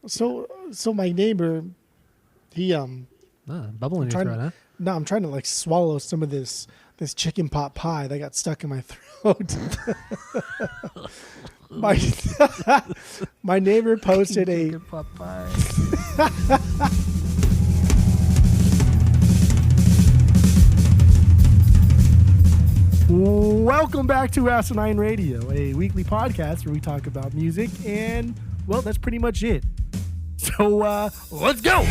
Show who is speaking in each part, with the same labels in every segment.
Speaker 1: So my neighbor, he
Speaker 2: Bubble in your throat, huh?
Speaker 1: no, I'm trying to like swallow some of this chicken pot pie that got stuck in my throat. my my neighbor posted a
Speaker 2: Chicken pot pie.
Speaker 1: Welcome back to Asinine Radio, a weekly podcast where we talk about music, and well, that's pretty much it. So let's go.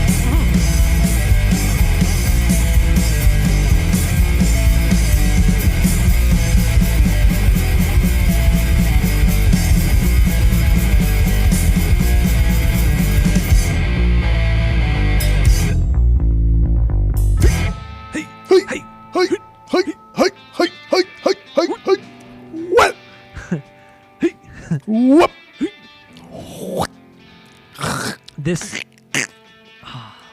Speaker 1: Whoop.
Speaker 2: This,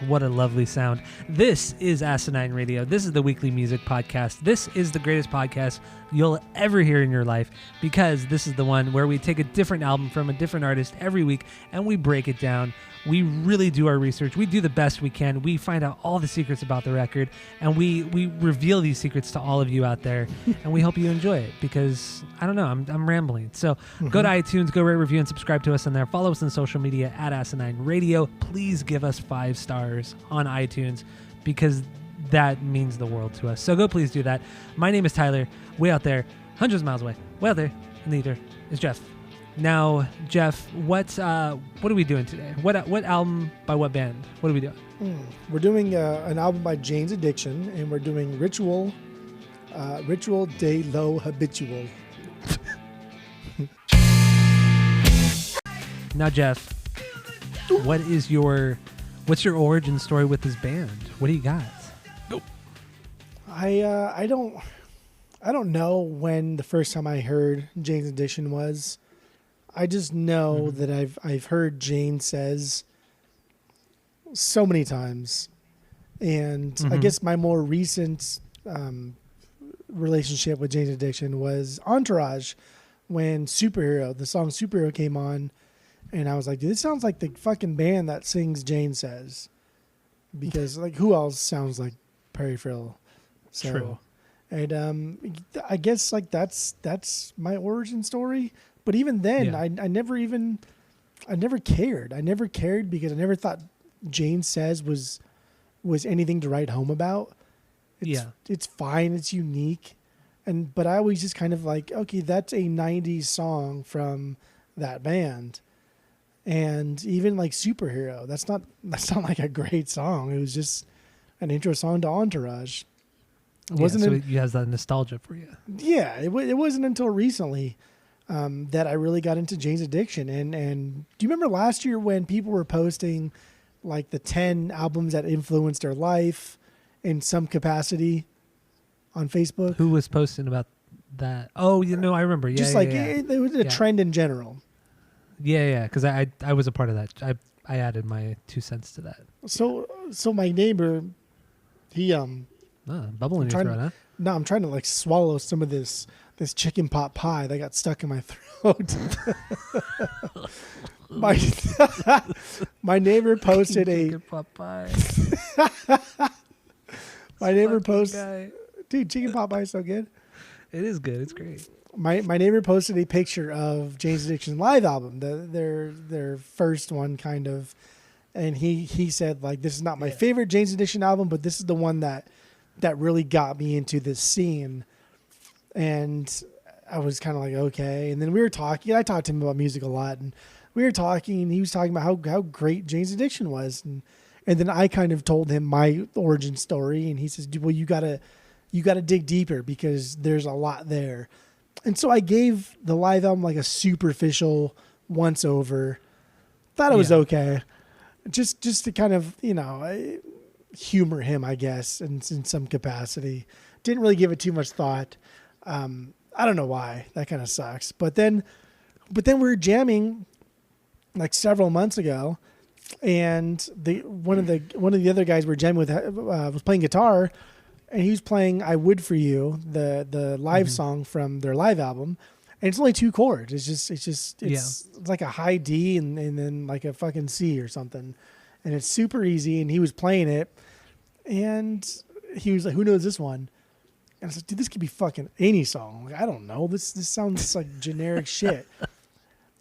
Speaker 2: what a lovely sound. This is Asinine Radio. This is the weekly music podcast. This is the greatest podcast you'll ever hear in your life, because this is the one where we take a different album from a different artist every week and we break it down. We really do our research. We do the best we can. We find out all the secrets about the record, and we reveal these secrets to all of you out there, and we hope you enjoy it, because I don't know, I'm rambling. So go to iTunes, go rate, review, and subscribe to us on there. Follow us on social media at Asinine Radio. Please give us 5 stars on iTunes, because that means the world to us. So go please do that. My name is Tyler. Way out there, hundreds of miles away, way out there in the ether, is Jeff. Now, Jeff, what are we doing today? What album by what band? What are we doing?
Speaker 1: We're doing an album by Jane's Addiction, and we're doing Ritual De Lo Habitual.
Speaker 2: Now, Jeff, what's your origin story with this band? What do you got?
Speaker 1: I don't know when the first time I heard Jane's Addiction was. I just know that I've heard Jane Says so many times, and I guess my more recent relationship with Jane's Addiction was Entourage, when the song Superhero came on, and I was like, dude, this sounds like the fucking band that sings Jane Says, because like who else sounds like Perry Frill? So,
Speaker 2: true.
Speaker 1: And I guess like that's my origin story. But even then, I never cared. I never cared because I never thought Jane Says was anything to write home about. It's fine. It's unique. But I always just kind of like, okay, that's a 90s song from that band. And even like Superhero, that's not like a great song. It was just an intro song to Entourage.
Speaker 2: It has that nostalgia for you.
Speaker 1: Yeah, it wasn't until recently that I really got into Jane's Addiction. And do you remember last year when people were posting like the 10 albums that influenced their life in some capacity on Facebook?
Speaker 2: Who was posting about that? Oh, I remember. Yeah,
Speaker 1: just it was a trend in general.
Speaker 2: Yeah, because I was a part of that. I added my 2 cents to that.
Speaker 1: So my neighbor, he
Speaker 2: bubble in your throat, huh?
Speaker 1: No, I'm trying to like swallow some of this chicken pot pie that got stuck in my throat. My neighbor posted
Speaker 2: chicken pot pie.
Speaker 1: My neighbor posted, dude, chicken pot pie is so good.
Speaker 2: It is good. It's great.
Speaker 1: My neighbor posted a picture of Jane's Addiction live album, their first one kind of, and he said like, this is not my favorite Jane's Addiction album, but this is the one that really got me into this scene. And I was kind of like, okay. And then we were talking. I talked to him about music a lot, and we were talking, and he was talking about how great Jane's Addiction was. And then I kind of told him my origin story, and he says, well, you gotta dig deeper because there's a lot there. And so I gave the live album like a superficial once over. Thought it was okay. Just to kind of, humor him, I guess, in some capacity. Didn't really give it too much thought. I don't know why. That kind of sucks. But then we were jamming like several months ago, and one of the other guys we were jamming with was playing guitar, and he was playing "I Would for You," the live song from their live album, And it's only 2 chords. It's like a high D and then like a fucking C or something. And it's super easy. And he was playing it. And he was like, who knows this one? And I was like, dude, this could be fucking any song. Like, I don't know. This sounds like generic shit.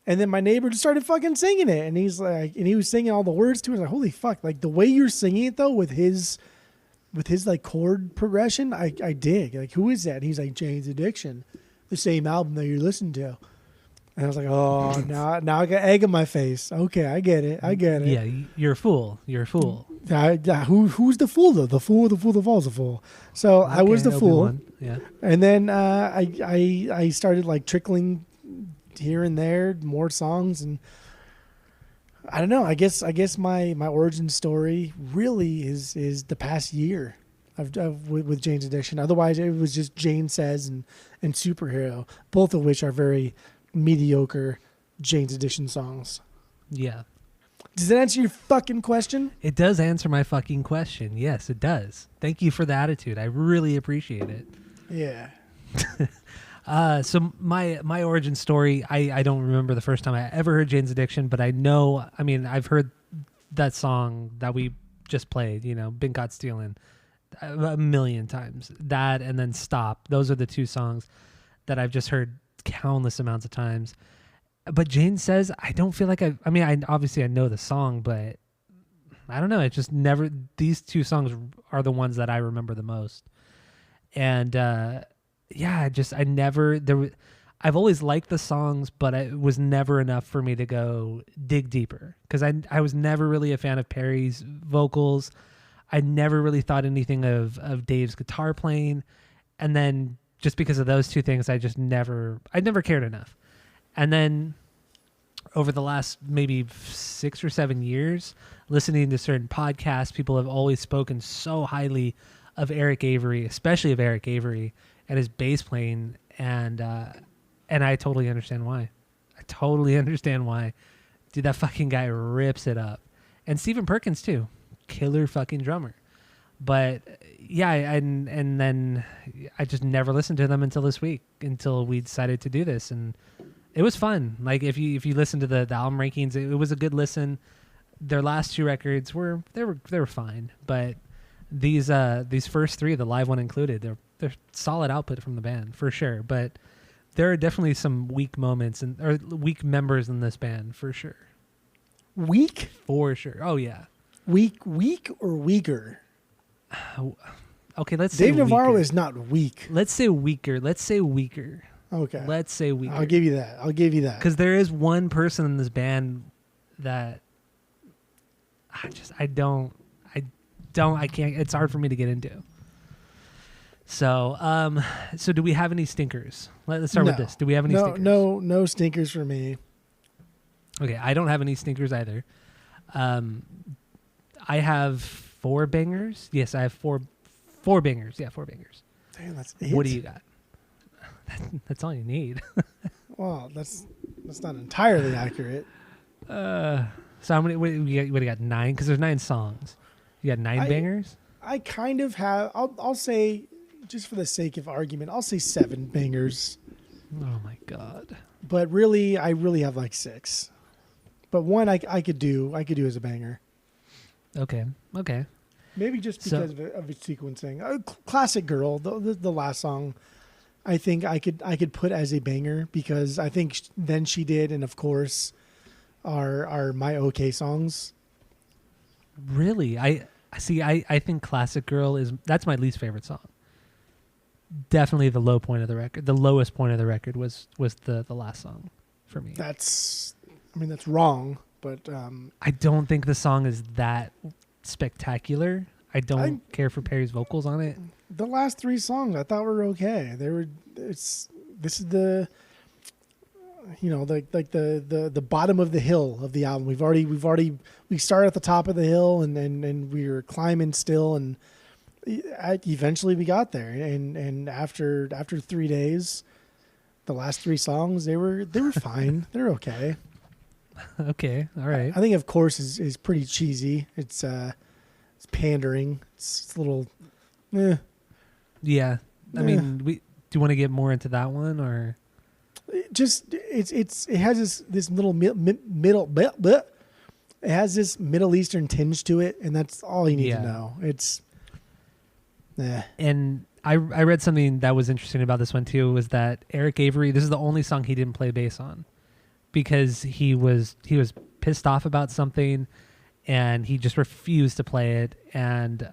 Speaker 1: And then my neighbor just started fucking singing it. And he's like, and he was singing all the words to it. I was like, holy fuck. Like the way you're singing it though, with his like chord progression, I dig. Like, who is that? And he's like, Jane's Addiction, the same album that you're listening to. And I was like, oh, now I got egg in my face. Okay, I get it.
Speaker 2: Yeah, you're a fool. You're a fool.
Speaker 1: Who's the fool though? The fool that falls a fool. So okay, I was the fool.
Speaker 2: Yeah.
Speaker 1: And then I started like trickling here and there more songs, and I don't know. I guess my origin story really is the past year with Jane's Addiction. Otherwise, it was just Jane Says and Superhero, both of which are very mediocre Jane's Addiction songs.
Speaker 2: Yeah.
Speaker 1: Does that answer your fucking question?
Speaker 2: It does answer my fucking question. Yes, it does. Thank you for the attitude. I really appreciate it.
Speaker 1: Yeah.
Speaker 2: So my origin story, I don't remember the first time I ever heard Jane's Addiction, but I've heard that song that we just played, Been Caught Stealing, a million times. That and then Stop. Those are the 2 songs that I've just heard countless amounts of times. But Jane Says, I don't feel like I obviously I know the song, but I don't know. It just never, these 2 songs are the ones that I remember the most. And, I've always liked the songs, but it was never enough for me to go dig deeper. Cause I was never really a fan of Perry's vocals. I never really thought anything of Dave's guitar playing. And then just because of those 2 things, I never cared enough. And then over the last maybe 6 or 7 years, listening to certain podcasts, people have always spoken so highly of Eric Avery, especially of Eric Avery and his bass playing. And I totally understand why. Dude, that fucking guy rips it up. And Stephen Perkins too. Killer fucking drummer. But yeah, and then I just never listened to them until this week, until we decided to do this. And it was fun. Like if you listen to the album rankings, it was a good listen. Their last 2 records were fine, but these first 3, the live one included, they're solid output from the band for sure. But there are definitely some weak moments or weak members in this band for sure.
Speaker 1: Weak?
Speaker 2: For sure. Oh yeah.
Speaker 1: Weak or weaker?
Speaker 2: Okay, let's say
Speaker 1: Dave Navarro
Speaker 2: weaker.
Speaker 1: is not weak.
Speaker 2: Let's say weaker.
Speaker 1: Okay.
Speaker 2: Let's say weaker.
Speaker 1: I'll give you that.
Speaker 2: Because there is one person in this band that I can't. It's hard for me to get into. So do we have any stinkers? Let's start with this. Do we have any stinkers?
Speaker 1: No stinkers for me.
Speaker 2: Okay, I don't have any stinkers either. I have 4 bangers. Yes, I have four bangers. Yeah, 4 bangers.
Speaker 1: Damn, that's it.
Speaker 2: What do you got? That's all you need.
Speaker 1: Well, that's not entirely accurate.
Speaker 2: So how many? What do you got? 9? Because there's 9 songs. You got 9 bangers.
Speaker 1: I kind of have. I'll say, just for the sake of argument, I'll say 7 bangers.
Speaker 2: Oh my god!
Speaker 1: But really, I really have like 6. But one I could do as a banger.
Speaker 2: Okay.
Speaker 1: Maybe just because of its sequencing. Classic Girl, the last song, I think I could put as a banger because I think Then She Did and Of Course are my okay songs.
Speaker 2: Really? I think Classic Girl that's my least favorite song. Definitely the low point of the record. The lowest point of the record was the last song for me.
Speaker 1: That's wrong, but
Speaker 2: I don't think the song is that spectacular. I don't care for Perry's vocals on it.
Speaker 1: The last 3 songs I thought were okay. This is the the bottom of the hill of the album. We started at the top of the hill and we were climbing still, and eventually we got there. And after 3 days, the last 3 songs they were fine. They're okay.
Speaker 2: Okay, all right.
Speaker 1: I think Of Course is pretty cheesy. It's pandering. It's a little.
Speaker 2: Yeah, I mean, do you want to get more into that one or?
Speaker 1: It has this little middle bleh. It has this Middle Eastern tinge to it, and that's all you need to know. It's
Speaker 2: And I read something that was interesting about this one too, was that Eric Avery, this is the only song he didn't play bass on because he was pissed off about something and he just refused to play it, and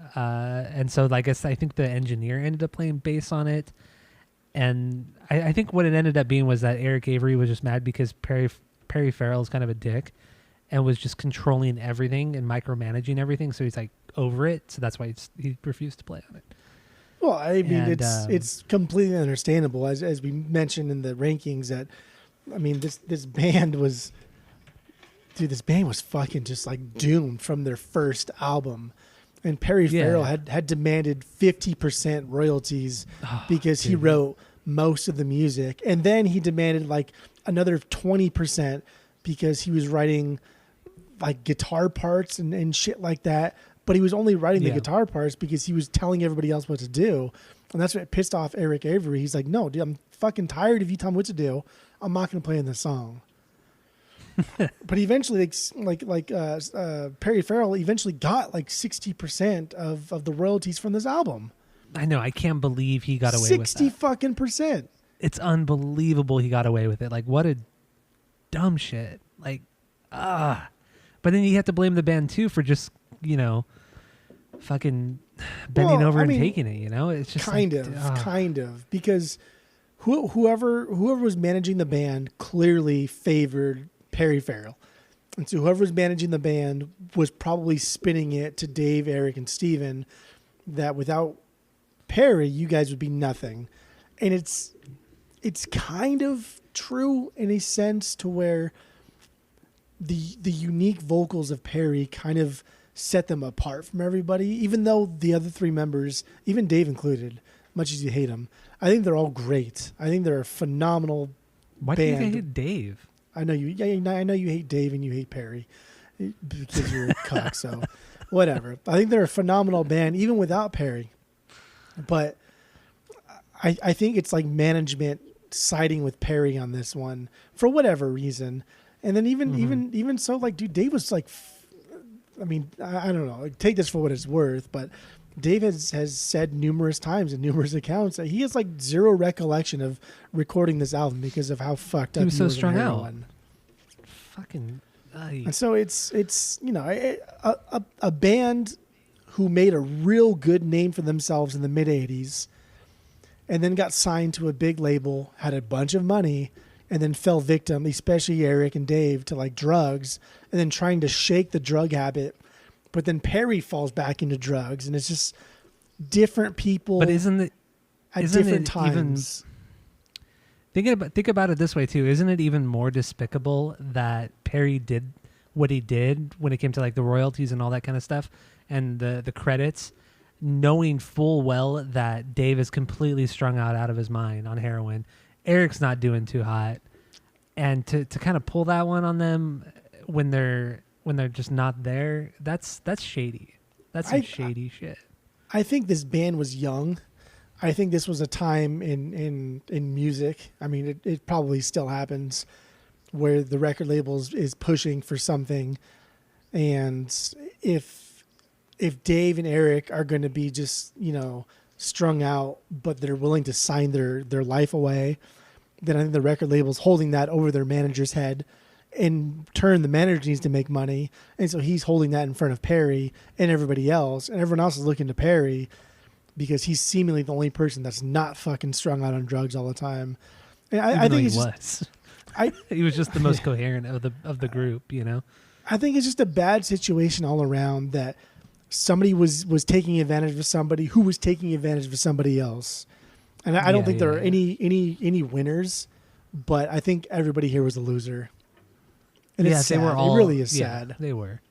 Speaker 2: so I think the engineer ended up playing bass on it. And I think what it ended up being was that Eric Avery was just mad because Perry Farrell is kind of a dick and was just controlling everything and micromanaging everything. So he's like over it. So that's why he refused to play on it.
Speaker 1: Well, I mean, it's completely understandable, as we mentioned in the rankings. That I mean, this band was fucking just like doomed from their first album. And Perry Farrell had demanded 50% royalties because he wrote most of the music. And then he demanded like another 20% because he was writing like guitar parts and shit like that. But he was only writing the guitar parts because he was telling everybody else what to do. And that's what pissed off Eric Avery. He's like, no, dude, I'm fucking tired of you telling me what to do. I'm not going to play in this song. But eventually, Perry Farrell eventually got like 60% of the royalties from this album.
Speaker 2: I know. I can't believe he got away with that.
Speaker 1: 60 fucking percent.
Speaker 2: It's unbelievable he got away with it. Like, what a dumb shit. Like, But then you have to blame the band too for just, fucking bending over and taking it, It's just kind
Speaker 1: of. Because whoever was managing the band clearly favored Perry Farrell. And so whoever was managing the band was probably spinning it to Dave, Eric, and Steven that without Perry, you guys would be nothing. And it's kind of true in a sense to where the unique vocals of Perry kind of set them apart from everybody, even though the other three members, even Dave included, much as you hate him, I think they're all great. I think they're a phenomenal
Speaker 2: Why
Speaker 1: band.
Speaker 2: do you hate Dave?
Speaker 1: I know you. Yeah, I know you hate Dave and you hate Perry because you're a cuck. So, whatever. I think they're a phenomenal band even without Perry. But I think it's like management siding with Perry on this one for whatever reason. And then even so, like, dude, Dave was like, I mean, I don't know. Take this for what it's worth, but Dave has said numerous times in numerous accounts that he has like zero recollection of recording this album because of how fucked up
Speaker 2: he was so
Speaker 1: strung
Speaker 2: out. Fucking.
Speaker 1: And so it's a band who made a real good name for themselves in the mid '80s, and then got signed to a big label, had a bunch of money, and then fell victim, especially Eric and Dave, to like drugs, and then trying to shake the drug habit. But then Perry falls back into drugs, and it's just different people.
Speaker 2: But isn't it
Speaker 1: different times?
Speaker 2: Think about it this way too. Isn't it even more despicable that Perry did what he did when it came to like the royalties and all that kind of stuff and the credits, knowing full well that Dave is completely strung out of his mind on heroin. Eric's not doing too hot, and to kind of pull that one on them when they're just not there, that's shady. That's some shady shit.
Speaker 1: I think this band was young. I think this was a time in music. I mean, it probably still happens where the record labels is pushing for something, and if Dave and Eric are going to be just strung out, but they're willing to sign their life away, then I think the record label's holding that over their manager's head. In turn, the manager needs to make money, and so he's holding that in front of Perry and everybody else, and everyone else is looking to Perry because he's seemingly the only person that's not fucking strung out on drugs all the time. And I think
Speaker 2: he was just the most coherent of the group,
Speaker 1: I think it's just a bad situation all around that somebody was taking advantage of somebody who was taking advantage of somebody else. And I don't think there are any winners, but I think everybody here was a loser. And it's sad. They were all. It really is sad.
Speaker 2: They were.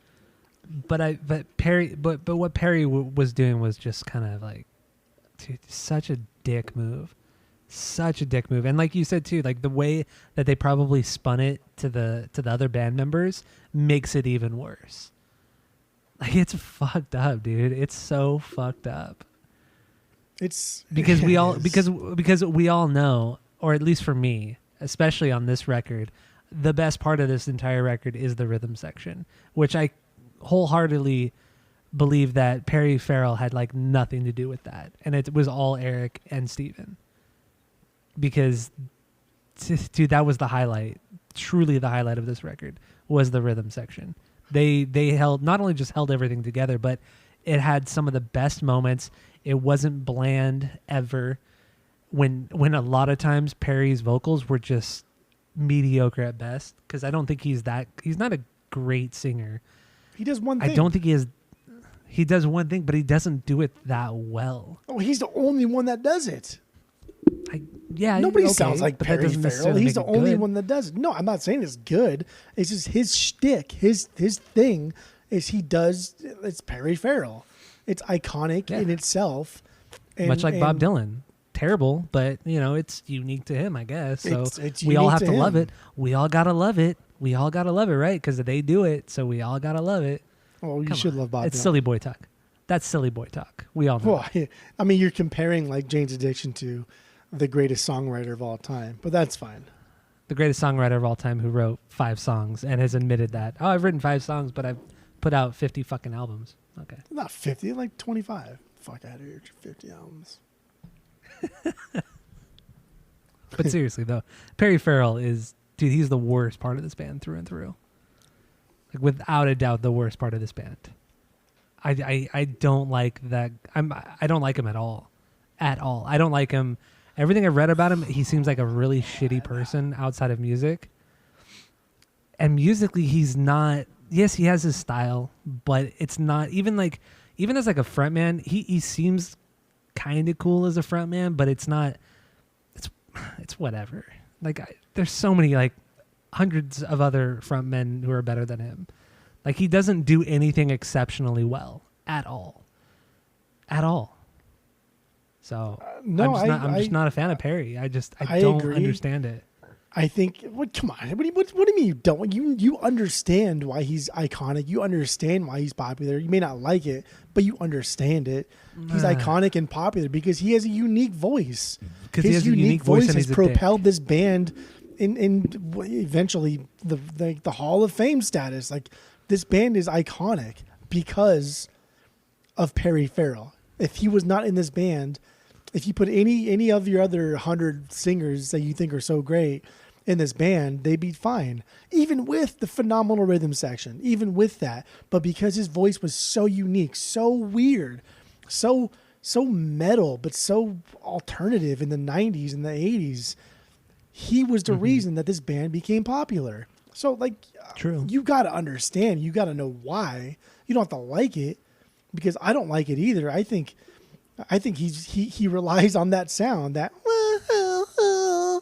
Speaker 2: But what Perry was doing was just kind of like, dude, such a dick move. Such a dick move. And like you said too, like the way that they probably spun it to the other band members makes it even worse. Like, it's fucked up, dude. It's so fucked up.
Speaker 1: It's
Speaker 2: because we all know, or at least for me, especially on this record, the best part of this entire record is the rhythm section, which I wholeheartedly believe that Perry Farrell had like nothing to do with that, and it was all Eric and Steven. Because, dude, that was the highlight. Truly, the highlight of this record was the rhythm section. They held, not only just held everything together, but it had some of the best moments. It wasn't bland ever. When a lot of times Perry's vocals were just mediocre at best, because I don't think he's not a great singer.
Speaker 1: He does one thing.
Speaker 2: I don't think he does one thing, but he doesn't do it that well.
Speaker 1: Oh, he's the only one that does it.
Speaker 2: Nobody
Speaker 1: sounds like Perry Farrell. He's the only one that does it. No, I'm not saying it's good. It's just his shtick, his thing is it's Perry Farrell. It's iconic in itself.
Speaker 2: Much like Bob Dylan. Terrible, but it's unique to him, I guess. So we all have to love it. We all gotta love it. We all gotta love it, right? Because they do it, so we all gotta love it.
Speaker 1: Oh, you should love Bob Dylan.
Speaker 2: It's silly boy talk. That's silly boy talk. We all know.
Speaker 1: Well, I mean, you're comparing like Jane's Addiction to the greatest songwriter of all time, but that's fine.
Speaker 2: The greatest songwriter of all time who wrote 5 songs and has admitted that. Oh, I've written 5 songs, but I've put out 50 fucking albums. Okay.
Speaker 1: Not 50, like 25. Fuck out of here, 50 albums.
Speaker 2: But seriously, though, Perry Farrell dude, he's the worst part of this band through and through. Like, without a doubt, the worst part of this band. I don't like that. I don't like him at all. At all. I don't like him. Everything I've read about him, he seems like a really shitty person outside of music. And musically, he's not. Yes, he has his style, but it's not even as like a frontman. He seems kind of cool as a frontman, but it's not. It's whatever. Like there's so many like hundreds of other frontmen who are better than him. Like he doesn't do anything exceptionally well at all. At all. So I'm just not a fan of Perry. I don't understand it.
Speaker 1: I think. What? Come on. What do you mean you don't? You understand why he's iconic. You understand why he's popular. You may not like it, but you understand it. He's iconic and popular because he has a unique voice. His unique voice has propelled this band in eventually the Hall of Fame status. Like this band is iconic because of Perry Farrell. If he was not in this band, if you put any of your other 100 singers that you think are so great in this band, they'd be fine. Even with the phenomenal rhythm section, even with that. But because his voice was so unique, so weird, so metal, but so alternative in the 90s and the 80s, he was the reason that this band became popular. So, like,
Speaker 2: true.
Speaker 1: You got to understand. You got to know why. You don't have to like it, because I don't like it either. I think he relies on that sound, that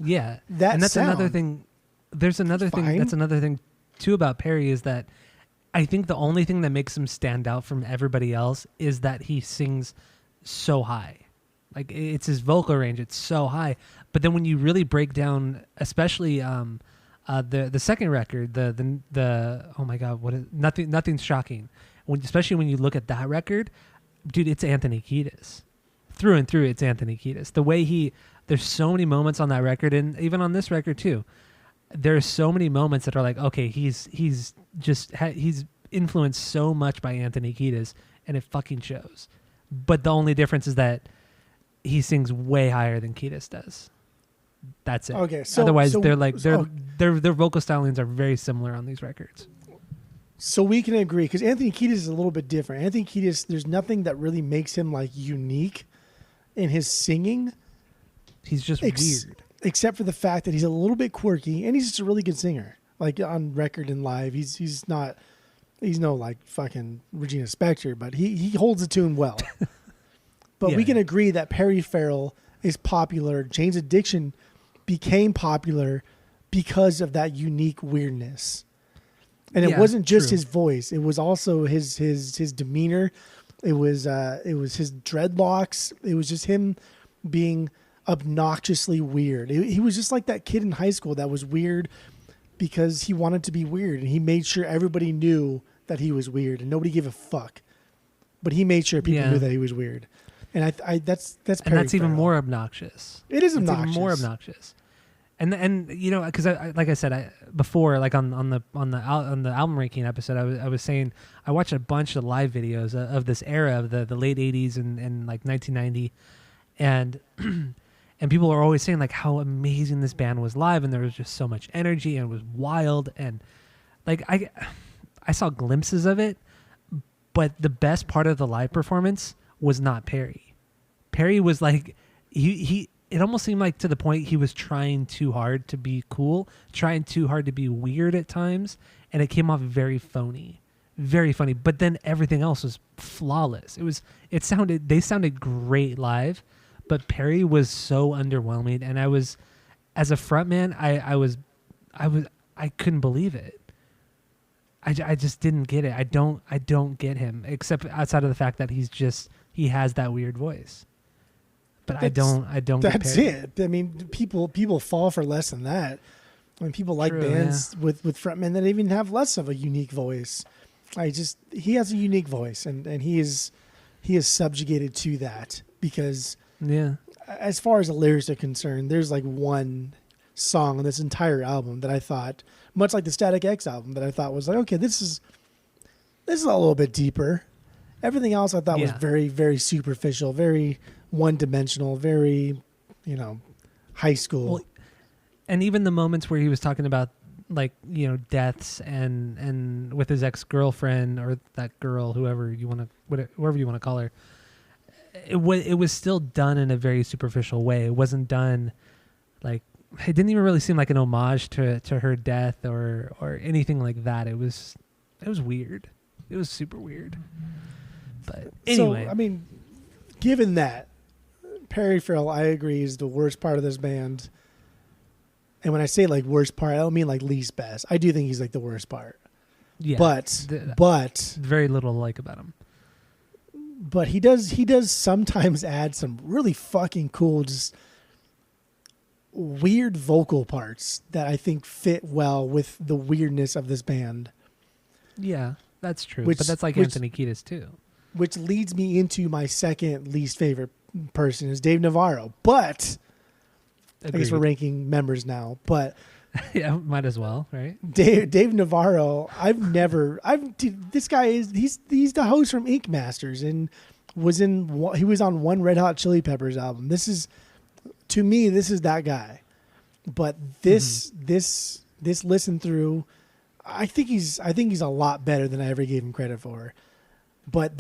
Speaker 2: yeah,
Speaker 1: that
Speaker 2: and that's
Speaker 1: sound.
Speaker 2: Another thing. There's another thing. That's another thing too about Perry is that I think the only thing that makes him stand out from everybody else is that he sings so high. Like it's his vocal range, it's so high. But then when you really break down, especially the second record, the oh my god, what is nothing's shocking. Especially when you look at that record, dude, it's Anthony Kiedis. Through and through, it's Anthony Kiedis. The way there's so many moments on that record, and even on this record too, there's so many moments that are like, okay, he's influenced so much by Anthony Kiedis, and it fucking shows. But the only difference is that he sings way higher than Kiedis does. That's it. Okay. So otherwise, their vocal stylings are very similar on these records.
Speaker 1: So we can agree, because Anthony Kiedis is a little bit different. Anthony Kiedis, there's nothing that really makes him like unique in his singing.
Speaker 2: He's just weird.
Speaker 1: Except for the fact that he's a little bit quirky, and he's just a really good singer. Like on record and live, he's no like fucking Regina Spektor, but he holds the tune well. But we can agree that Perry Farrell is popular. Jane's Addiction became popular because of that unique weirdness. And it wasn't just his voice; it was also his demeanor. It was his dreadlocks. It was just him being obnoxiously weird. He was just like that kid in high school that was weird because he wanted to be weird, and he made sure everybody knew that he was weird, and nobody gave a fuck. But he made sure people knew that he was weird, and that's Perry
Speaker 2: and that's
Speaker 1: Farrell.
Speaker 2: Even more obnoxious.
Speaker 1: It is obnoxious.
Speaker 2: It's even more obnoxious. And you know, because I like I said before, like on the album ranking episode, I was saying I watched a bunch of live videos of this era of the late '80s and like 1990, and and people are always saying like how amazing this band was live, and there was just so much energy and it was wild, and like I saw glimpses of it, but the best part of the live performance was not Perry. Perry was like he it almost seemed like to the point he was trying too hard to be cool, trying too hard to be weird at times, and it came off very phony. Very funny, but then everything else was flawless. They sounded great live, but Perry was so underwhelming, and I was, as a frontman, I couldn't believe it. I just didn't get it. I don't get him, except outside of the fact that he has that weird voice. But I don't get
Speaker 1: That's
Speaker 2: Perry.
Speaker 1: it. I mean, people fall for less than that. I mean, people like
Speaker 2: True,
Speaker 1: bands with frontmen that even have less of a unique voice. He has a unique voice, and he is subjugated to that, because as far as the lyrics are concerned, there's like one song on this entire album that I thought, much like the Static X album, that I thought was like, okay, this is a little bit deeper. Everything else I thought was very, very superficial, very one-dimensional, very, high school.
Speaker 2: Well, and even the moments where he was talking about, like, deaths and with his ex-girlfriend or that girl, whoever you want to call her, it was still done in a very superficial way. It wasn't done like, it didn't even really seem like an homage to her death or anything like that. It was weird. It was super weird. But anyway,
Speaker 1: so, I mean, given that, Perry Farrell, I agree, is the worst part of this band. And when I say like worst part, I don't mean like least best. I do think he's like the worst part.
Speaker 2: Yeah.
Speaker 1: But
Speaker 2: very little to like about him.
Speaker 1: But he does sometimes add some really fucking cool, just weird vocal parts that I think fit well with the weirdness of this band.
Speaker 2: Yeah, that's true. But that's like Anthony Kiedis too.
Speaker 1: Which leads me into my second least favorite person is Dave Navarro. But
Speaker 2: Agreed.
Speaker 1: I guess we're ranking members now. But
Speaker 2: yeah, might as well, right?
Speaker 1: Dave Navarro, this guy he's the host from Ink Masters and he was on one Red Hot Chili Peppers album. To me, this is that guy. But this listen through, I think he's a lot better than I ever gave him credit for. But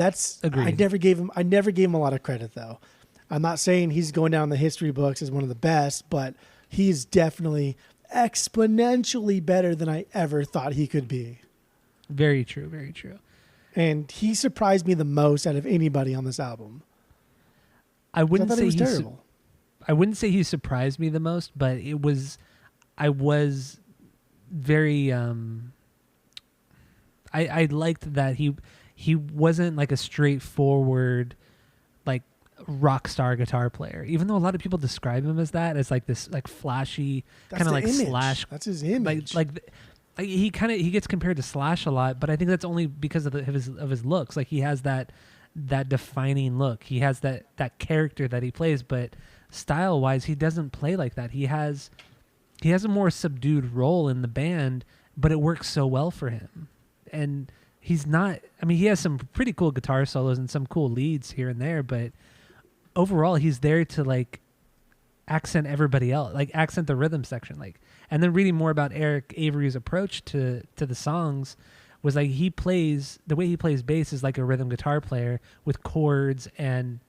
Speaker 2: Agreed.
Speaker 1: I never gave him a lot of credit, though. I'm not saying he's going down the history books as one of the best, but he's definitely exponentially better than I ever thought he could be.
Speaker 2: Very true, very true.
Speaker 1: And he surprised me the most out of anybody on this album.
Speaker 2: I wouldn't say
Speaker 1: he was terrible.
Speaker 2: I wouldn't say he surprised me the most, but I was very I liked that he wasn't like a straightforward like rock star guitar player, even though a lot of people describe him as that, as like this like flashy kind of like
Speaker 1: image.
Speaker 2: Slash.
Speaker 1: That's his image.
Speaker 2: Like he gets compared to Slash a lot, but I think that's only because of his looks. Like he has that defining look. He has that character that he plays, but style wise, he doesn't play like that. He has a more subdued role in the band, but it works so well for him. And he's not, I mean, he has some pretty cool guitar solos and some cool leads here and there, but overall he's there to like accent everybody else, like accent the rhythm section. Like, and then reading more about Eric Avery's approach to the songs was like the way he plays bass is like a rhythm guitar player with chords, and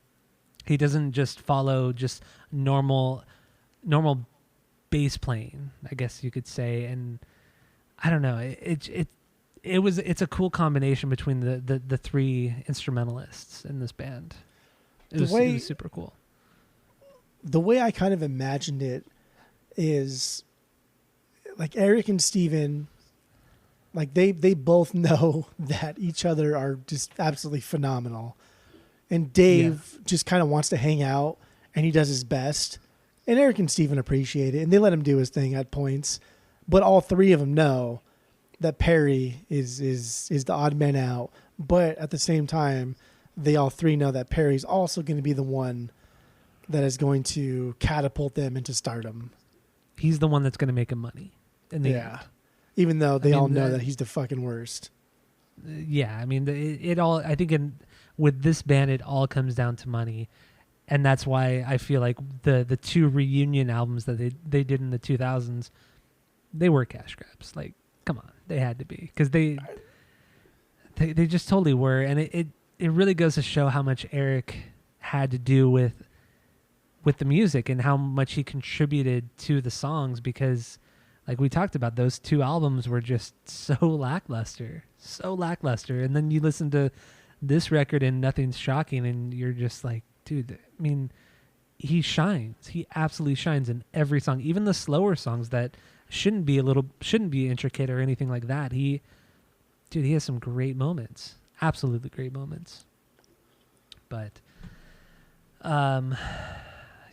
Speaker 2: he doesn't just follow just normal bass playing, I guess you could say. And I don't know, it's a cool combination between the three instrumentalists in this band. It was super cool.
Speaker 1: The way I kind of imagined it is like Eric and Steven, like they both know that each other are just absolutely phenomenal. And Dave just kind of wants to hang out, and he does his best. And Eric and Steven appreciate it, and they let him do his thing at points. But all three of them know that Perry is the odd man out. But at the same time, they all three know that Perry's also going to be the one that is going to catapult them into stardom.
Speaker 2: He's the one that's going to make him money. In the end.
Speaker 1: Even though they all know that he's the fucking worst.
Speaker 2: Yeah, I mean, it all. I think with this band, it all comes down to money, and that's why I feel like the two reunion albums that they did in the 2000s, they were cash grabs. Like, come on, they had to be, because they just totally were, and it really goes to show how much Eric had to do with the music and how much he contributed to the songs, because like we talked about, those two albums were just so lackluster. And then you listen to this record and Nothing's Shocking, and you're just like, dude, I mean, he shines. He absolutely shines in every song, even the slower songs that shouldn't be intricate or anything like that. He has some great moments, absolutely great moments. But,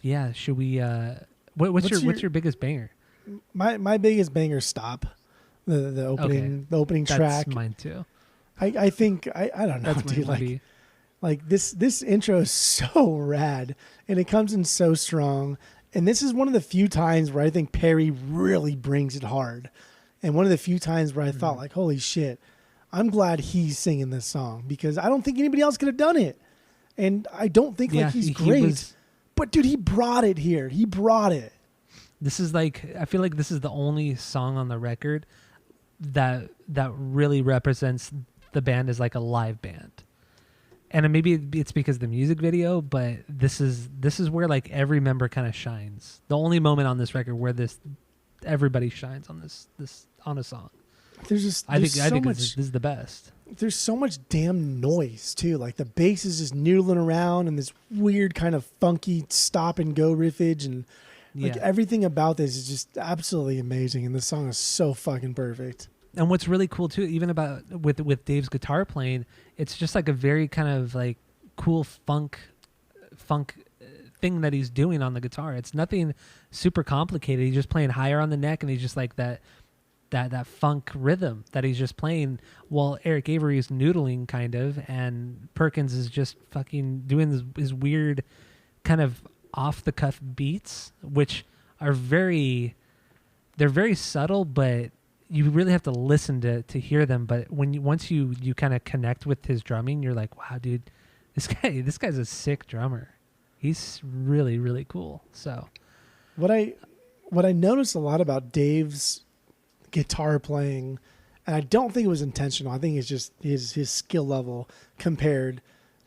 Speaker 2: yeah, should we? What's your biggest banger?
Speaker 1: My biggest banger, Stop, the opening track.
Speaker 2: That's mine too.
Speaker 1: I think I don't know, dude. Like this intro is so rad, and it comes in so strong. And this is one of the few times where I think Perry really brings it hard, and one of the few times where I thought, like, holy shit, I'm glad he's singing this song, because I don't think anybody else could have done it. And I don't think he's great, but dude, he brought it here. He brought it.
Speaker 2: This is like, I feel like this is the only song on the record that really represents the band as like a live band. And maybe it's because of the music video, but this is where like every member kind of shines. The only moment on this record where everybody shines on this on a song. I think this is the best.
Speaker 1: There's so much damn noise too. Like the bass is just noodling around, and this weird kind of funky stop and go riffage, and like everything about this is just absolutely amazing. And the song is so fucking perfect.
Speaker 2: And what's really cool too, even about with Dave's guitar playing, it's just like a very kind of like cool funk thing that he's doing on the guitar. It's nothing super complicated. He's just playing higher on the neck, and he's just like that funk rhythm that he's just playing, while Eric Avery is noodling kind of, and Perkins is just fucking doing his weird kind of off the cuff beats, which are very subtle, but you really have to listen to hear them. But once you kind of connect with his drumming, you're like, wow, dude, this guy's a sick drummer. He's really, really cool. So
Speaker 1: what I noticed a lot about Dave's guitar playing, and I don't think it was intentional, I think it's just his skill level compared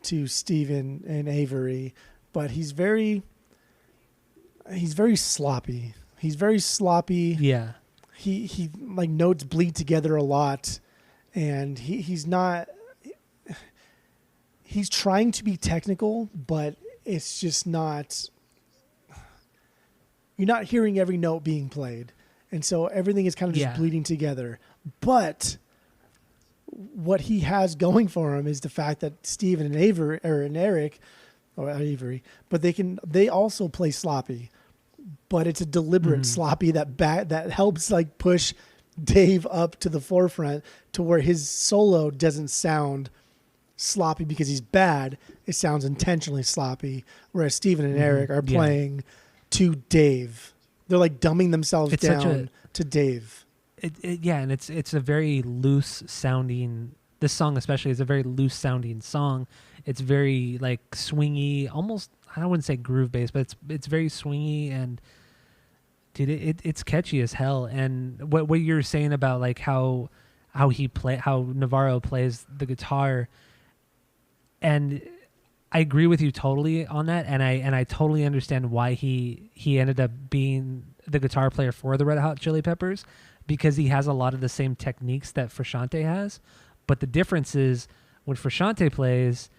Speaker 1: to Steven and Avery, but he's very sloppy. He's very sloppy.
Speaker 2: Yeah.
Speaker 1: He like notes bleed together a lot, and he's trying to be technical, but it's just not, you're not hearing every note being played. And so everything is kind of just bleeding together. But what he has going for him is the fact that Steven and Eric, or Avery, but they also play sloppy. But it's a deliberate sloppy that helps like push Dave up to the forefront, to where his solo doesn't sound sloppy because he's bad. It sounds intentionally sloppy. Whereas Steven and Eric are playing to Dave. They're like dumbing themselves down to Dave.
Speaker 2: And it's a very loose sounding. This song especially is a very loose sounding song. It's very like swingy, almost, I wouldn't say groove based, but it's very swingy, and dude, it's catchy as hell. And what you're saying about like how Navarro plays the guitar, and I agree with you totally on that, and I totally understand why he ended up being the guitar player for the Red Hot Chili Peppers, because he has a lot of the same techniques that Frusciante has, but the difference is when Frusciante plays,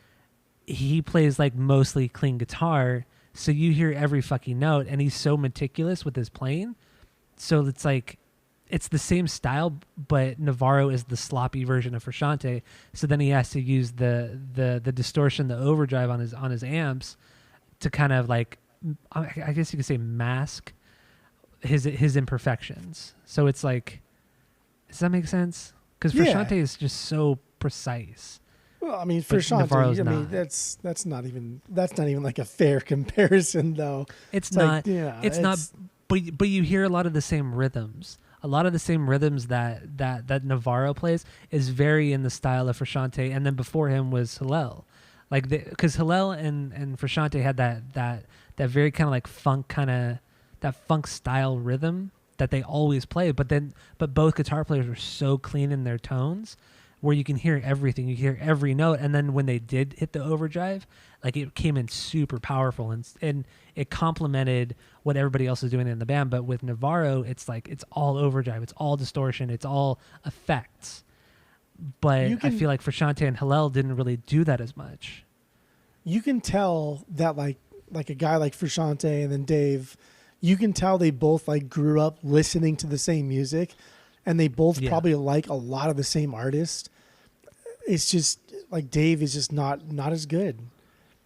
Speaker 2: he plays like mostly clean guitar, so you hear every fucking note, and he's so meticulous with his playing, so it's like it's the same style, but Navarro is the sloppy version of Frusciante. So then he has to use the distortion, the overdrive on his amps to kind of like, I guess you could say, mask his imperfections. So it's like, does that make sense? Because Frusciante is just so precise.
Speaker 1: Well, I mean, Frusciante, I mean, that's not even like a fair comparison, though.
Speaker 2: It's not. It's not. but you hear a lot of the same rhythms. A lot of the same rhythms that Navarro plays is very in the style of Frusciante, and then before him was Hillel, like because Hillel and Frusciante had that very kind of like funk that funk style rhythm that they always play, but both guitar players were so clean in their tones where you can hear everything, you hear every note, and then when they did hit the overdrive, like it came in super powerful and it complemented what everybody else is doing in the band. But with Navarro, it's like it's all overdrive, it's all distortion, it's all effects. But I feel like Frusciante and Hillel didn't really do that as much.
Speaker 1: You can tell that like a guy like Frusciante and then Dave, you can tell they both like grew up listening to the same music, and they both probably like a lot of the same artists. It's just like Dave is just not as good.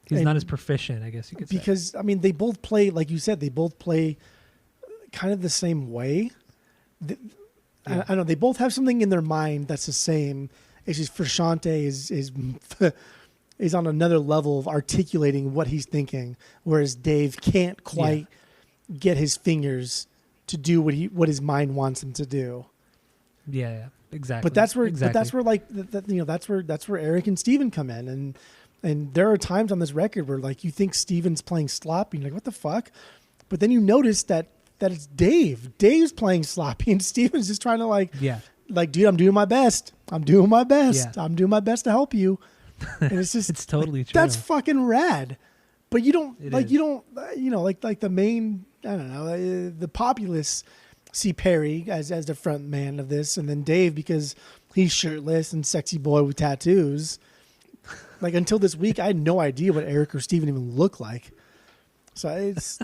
Speaker 2: He's not as proficient, I guess you could say.
Speaker 1: Because I mean, they both play, like you said, they both play kind of the same way. I don't know. They both have something in their mind that's the same. It's just Frusciante is on another level of articulating what he's thinking, whereas Dave can't quite get his fingers to do what his mind wants him to do.
Speaker 2: Yeah, exactly.
Speaker 1: But that's where like that's where Eric and Steven come in, and there are times on this record where like you think Steven's playing sloppy, and you're like, what the fuck? But then you notice that it's Dave. Dave's playing sloppy, and Steven's just trying to like dude, I'm doing my best. I'm doing my best. I'm doing my best to help you. And it's just
Speaker 2: it's totally true.
Speaker 1: That's fucking rad. But you don't like the main, I don't know, the populace see Perry as the front man of this, and then Dave because he's shirtless and sexy boy with tattoos. Like until this week, I had no idea what Eric or Steven even looked like. So it's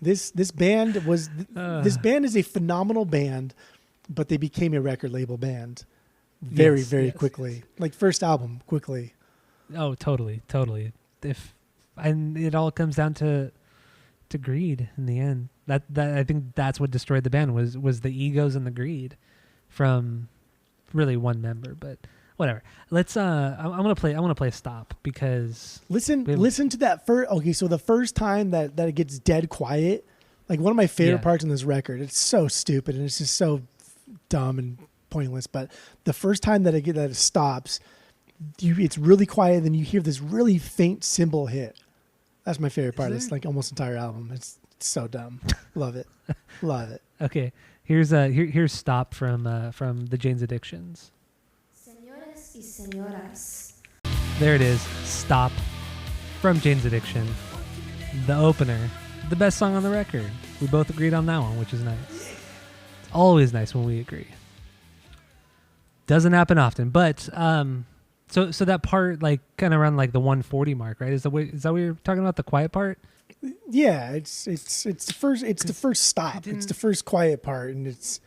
Speaker 1: this band is a phenomenal band, but they became a record label band very quickly. Like first album quickly.
Speaker 2: Oh, totally. And it all comes down to greed in the end. That I think that's what destroyed the band was the egos and the greed from really one member. But whatever. Let's I want to play Stop because
Speaker 1: listen to that first. Okay, so the first time that it gets dead quiet, like one of my favorite parts in this record. It's so stupid and it's just so dumb and pointless. But the first time that it stops, it's really quiet, and then you hear this really faint cymbal hit. That's my favorite part. It's like almost entire album. It's so dumb. Love it. Love it.
Speaker 2: Okay, here's Stop from the Jane's Addictions.
Speaker 3: Señores y señoras.
Speaker 2: There it is. Stop from Jane's Addiction. The opener. The best song on the record. We both agreed on that one, which is nice. It's always nice when we agree. Doesn't happen often, but so that part like kind of around like the 140 mark, right? Is that what you're talking about, the quiet part?
Speaker 1: Yeah, it's the first stop. It's the first quiet part, and it's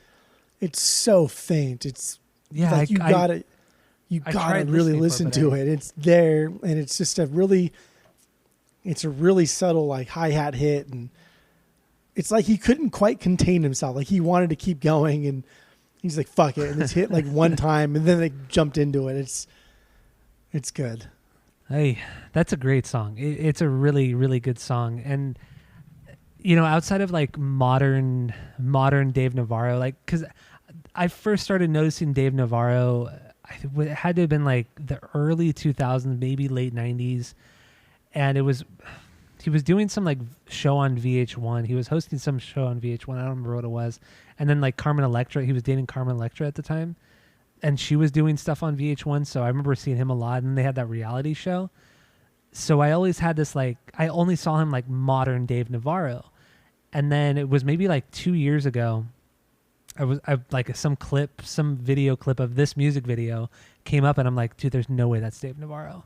Speaker 1: so faint. It's like you gotta really listen to it. It's there, and it's just a really subtle like hi-hat hit, and it's like he couldn't quite contain himself. Like he wanted to keep going, and he's like, fuck it. And it's hit like one time, and then they jumped into it. It's good.
Speaker 2: Hey, that's a great song. It's a really, really good song. And, you know, outside of like modern Dave Navarro, like, because I first started noticing Dave Navarro, it had to have been like the early 2000s, maybe late 90s. And he was doing some like show on VH1. He was hosting some show on VH1. I don't remember what it was. And then like Carmen Electra, he was dating Carmen Electra at the time. And she was doing stuff on VH1. So I remember seeing him a lot. And they had that reality show. So I always had this like, I only saw him like modern Dave Navarro. And then it was maybe like 2 years ago. I like some video clip of this music video came up. And I'm like, dude, there's no way that's Dave Navarro.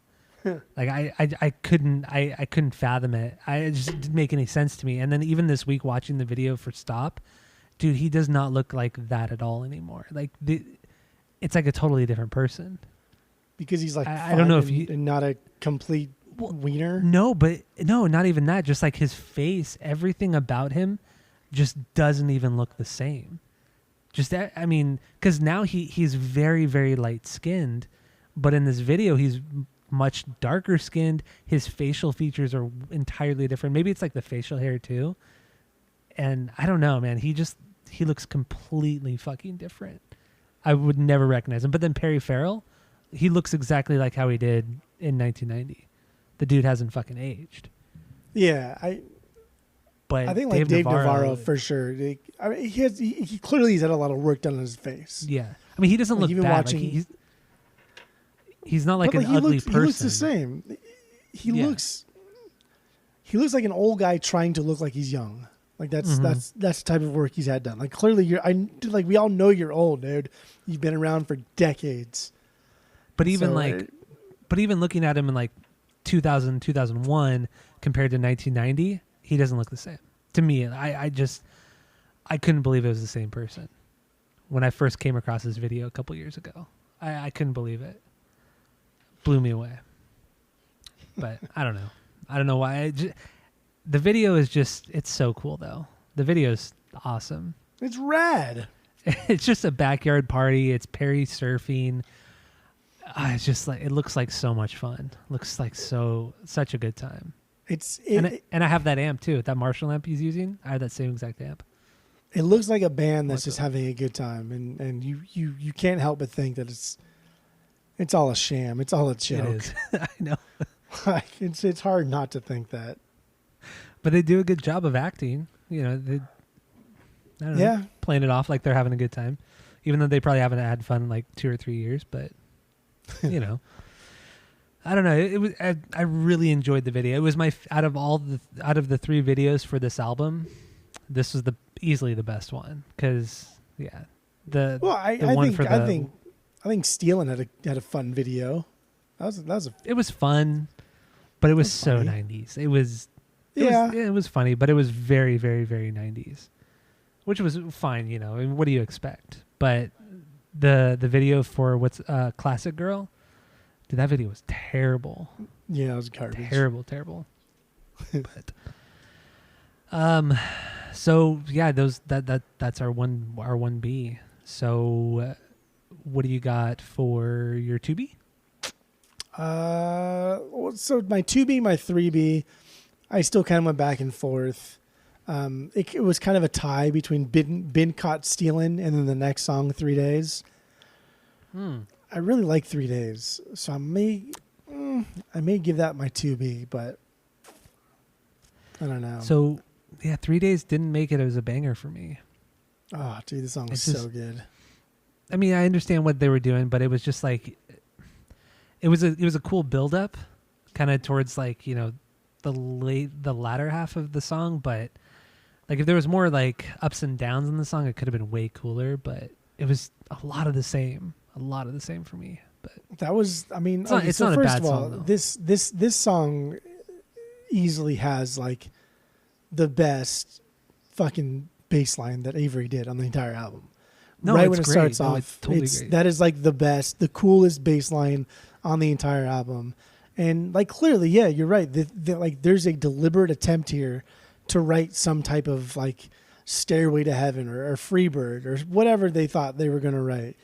Speaker 2: Like I couldn't fathom it. It just didn't make any sense to me. And then even this week watching the video for Stop, dude, he does not look like that at all anymore. Like it's like a totally different person.
Speaker 1: Because he's like,
Speaker 2: I don't know if
Speaker 1: and not a complete wiener.
Speaker 2: No, not even that. Just like his face, everything about him just doesn't even look the same. Just that, I mean, because now he's very, very light skinned, but in this video he's much darker skinned. His facial features are entirely different. Maybe it's like the facial hair too. And I don't know, man. He looks completely fucking different. I would never recognize him. But then Perry Farrell, he looks exactly like how he did in 1990. The dude hasn't fucking aged.
Speaker 1: Yeah, I think like Dave Navarro for sure. I mean, he clearly has had a lot of work done on his face.
Speaker 2: Yeah, I mean, he doesn't look bad. Watching, he's not like an ugly person. He looks
Speaker 1: the same. He looks like an old guy trying to look like he's young. Like that's the type of work he's had done. Like clearly, we all know you're old, dude. You've been around for decades.
Speaker 2: But even looking at him in like 2000, 2001 compared to 1990, he doesn't look the same. To me, I couldn't believe it was the same person. When I first came across this video a couple years ago, I couldn't believe it. Blew me away. But I don't know. I don't know why. The video is it's so cool though. The video is awesome.
Speaker 1: It's rad.
Speaker 2: It's just a backyard party. It's Perry surfing. It's just like, it looks like so much fun. Looks like such a good time. And I have that amp too. That Marshall amp he's using. I have that same exact amp.
Speaker 1: It looks like a band that's just having a good time, and you can't help but think that it's all a sham. It's all a joke.
Speaker 2: It is. I know.
Speaker 1: It's hard not to think that.
Speaker 2: But they do a good job of acting. You know, I don't know, playing it off like they're having a good time, even though they probably haven't had fun in like 2 or 3 years. But you know, I don't know. It was. I really enjoyed the video. It was out of the 3 videos for this album, this was easily the best one because I think Stealing had a fun video. It was fun, but it was so funny. 90s. It was funny, but it was very, very, very 90s, which was fine. You know, I mean, what do you expect? But the video for what's Classic Girl, dude, that video was terrible.
Speaker 1: Yeah, it was garbage.
Speaker 2: Terrible. But so yeah, that's our 1B. So what do you got for your 2B?
Speaker 1: So my 2B, my 3B, I still kind of went back and forth. It was kind of a tie between Been Caught Stealing and then the next song, 3 Days. I really like 3 Days, so I may give that my 2B, but I don't know.
Speaker 2: So yeah, 3 Days didn't make it as a banger for me.
Speaker 1: Oh, dude, the song was so good.
Speaker 2: I mean, I understand what they were doing, but it was just like it was a cool build up, kind of towards like, you know, the latter half of the song. But like if there was more like ups and downs in the song, it could have been way cooler. But it was a lot of the same for me. But
Speaker 1: that was, I mean,
Speaker 2: it's not a bad song.
Speaker 1: This song easily has like the best fucking bass line that Avery did on the entire album.
Speaker 2: No,
Speaker 1: right
Speaker 2: it's
Speaker 1: when it
Speaker 2: great.
Speaker 1: starts off,
Speaker 2: totally great.
Speaker 1: That is like the coolest bass line on the entire album. And like clearly, yeah, you're right. Like there's a deliberate attempt here to write some type of like Stairway to Heaven or Freebird or whatever they thought they were going to write.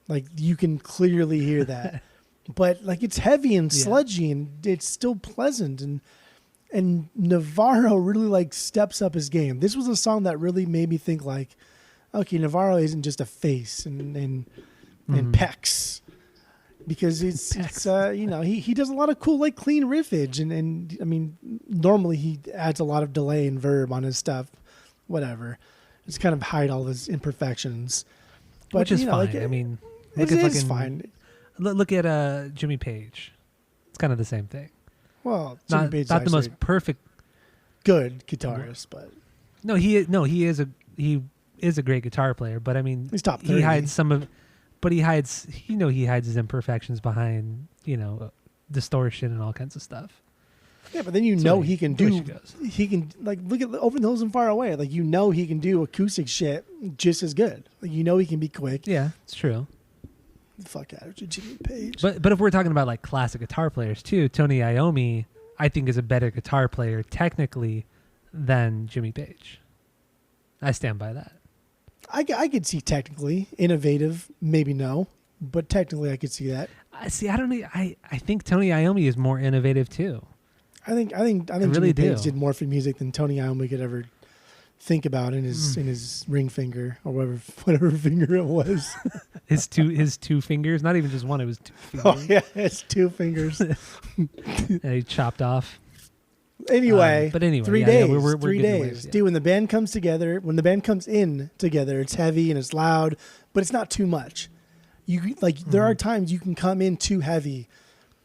Speaker 1: Like you can clearly hear that. But like it's heavy and sludgy and it's still pleasant, and Navarro really like steps up his game. This was a song that really made me think like, okay, Navarro isn't just a face and pecs, because it's you know, he does a lot of cool like clean riffage and I mean normally he adds a lot of delay and verb on his stuff, whatever. Just kind of hide all his imperfections, but
Speaker 2: which is
Speaker 1: you know,
Speaker 2: fine.
Speaker 1: Like,
Speaker 2: I mean,
Speaker 1: it's fine.
Speaker 2: Look at Jimmy Page. It's kind of the same thing.
Speaker 1: Well, Jimmy Page
Speaker 2: not the most perfect,
Speaker 1: good guitarist, but
Speaker 2: he is a great guitar player. But I mean,
Speaker 1: he's top 30.
Speaker 2: He hides he hides his imperfections behind, you know, distortion and all kinds of stuff.
Speaker 1: Yeah, but then he can like look at Over the Hills and Far Away. Like he can do acoustic shit just as good. Like he can be quick.
Speaker 2: Yeah, it's true.
Speaker 1: Fuck out of Jimmy Page.
Speaker 2: But if we're talking about like classic guitar players too, Tony Iommi, I think is a better guitar player technically than Jimmy Page. I stand by that.
Speaker 1: I could see technically innovative, maybe no, but technically I could see that.
Speaker 2: I see. I don't know. I think Tony Iommi is more innovative too.
Speaker 1: I think
Speaker 2: really
Speaker 1: Jimmy Page
Speaker 2: do.
Speaker 1: did more for music than Tony Iommi could ever think about in his ring finger or whatever finger it was.
Speaker 2: his two fingers, not even just one. It was 2 fingers.
Speaker 1: Oh yeah, it's 2 fingers.
Speaker 2: And he chopped off.
Speaker 1: Anyway,
Speaker 2: but anyway,
Speaker 1: 3
Speaker 2: yeah,
Speaker 1: days.
Speaker 2: we're
Speaker 1: 3
Speaker 2: getting away,
Speaker 1: days,
Speaker 2: yeah.
Speaker 1: dude. When the band comes in together, it's heavy and it's loud, but it's not too much. You like there are times you can come in too heavy,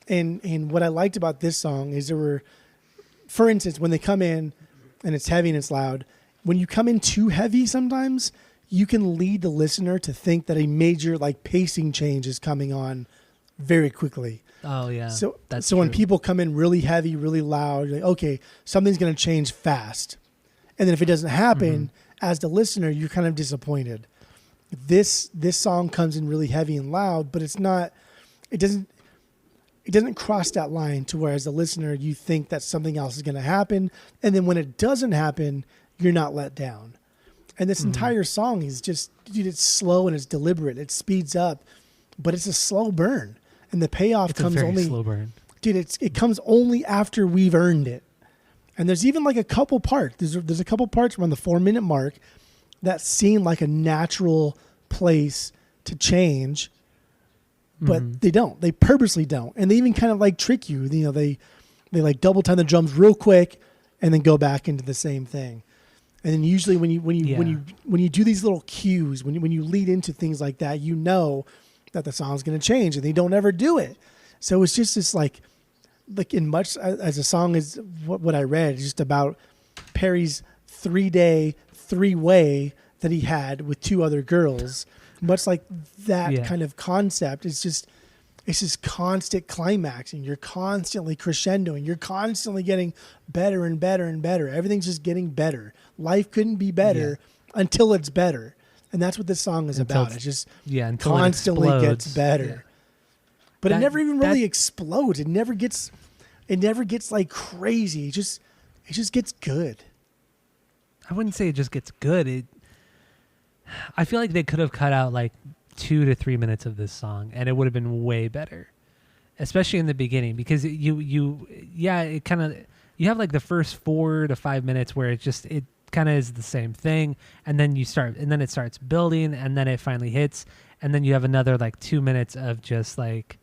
Speaker 1: and what I liked about this song is there were, for instance, when they come in and it's heavy and it's loud. When you come in too heavy, sometimes you can lead the listener to think that a major like pacing change is coming on very quickly.
Speaker 2: Oh yeah.
Speaker 1: So
Speaker 2: that's
Speaker 1: when
Speaker 2: true.
Speaker 1: people come in really heavy, really loud, you're like, okay, something's going to change fast. And then if it doesn't happen, as the listener, you're kind of disappointed. This song comes in really heavy and loud, but it doesn't cross that line to where as a listener, you think that something else is going to happen. And then when it doesn't happen, you're not let down. And this entire song is just, dude, it's slow and it's deliberate. It speeds up, but it's a slow burn. And the payoff
Speaker 2: it's
Speaker 1: comes
Speaker 2: a very
Speaker 1: only,
Speaker 2: slow burn.
Speaker 1: dude, it comes only after we've earned it. And there's even like a couple parts. There's a couple parts around the 4-minute mark that seem like a natural place to change, but they don't. They purposely don't. And they even kind of like trick you. You know, they like double time the drums real quick and then go back into the same thing. And then usually when you do these little cues, when you lead into things like that, you know that the song's going to change, and they don't ever do it. So it's just this like in much as a song is what I read, it's just about Perry's 3-day 3-way that he had with 2 other girls. Much like that kind of concept, it's just constant climaxing. You're constantly crescendoing. You're constantly getting better and better and better. Everything's just getting better. Life couldn't be better until it's better. And that's what this song is about. It's just constantly gets better. Yeah. But it never even really explodes. It never gets like crazy. It just gets good.
Speaker 2: I wouldn't say it just gets good. I feel like they could have cut out like 2 to 3 minutes of this song and it would have been way better, especially in the beginning, because it kind of, you have like the first 4 to 5 minutes where it kind of is the same thing, and then it starts building, and then it finally hits, and then you have another like 2 minutes of just like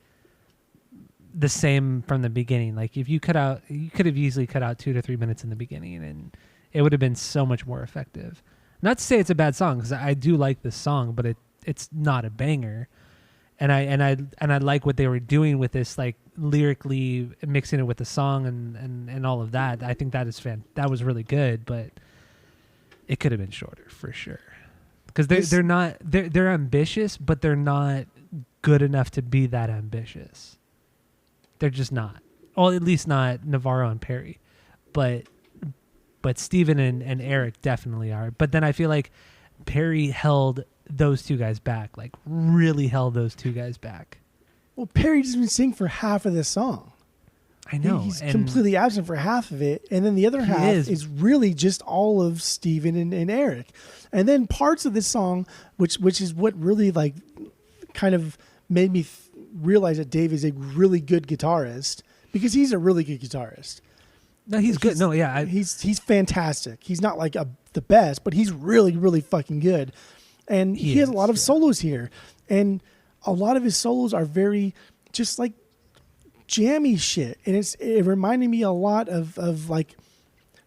Speaker 2: the same from the beginning. Like if you could have easily cut out 2 to 3 minutes in the beginning and it would have been so much more effective. Not to say it's a bad song, because I do like this song, but it's not a banger. And I like what they were doing with this, like lyrically mixing it with the song and all of that. I think that was really good, but it could have been shorter for sure. Because they're ambitious, but they're not good enough to be that ambitious. They're just not. Well, at least not Navarro and Perry, but Steven and Eric definitely are. But then I feel like Perry held those 2 guys back, like really held those 2 guys back.
Speaker 1: Well, Perry doesn't even sing for half of this song.
Speaker 2: I know.
Speaker 1: He's completely absent for half of it. And then the other half is really just all of Steven and Eric. And then parts of this song, which is what really like kind of made me realize that Dave is a really good guitarist, because he's a really good guitarist.
Speaker 2: No, he's good. No, yeah.
Speaker 1: He's fantastic. He's not like the best, but he's really, really fucking good. And he has a lot of solos here. And a lot of his solos are very just like jammy shit. And it reminded me a lot of like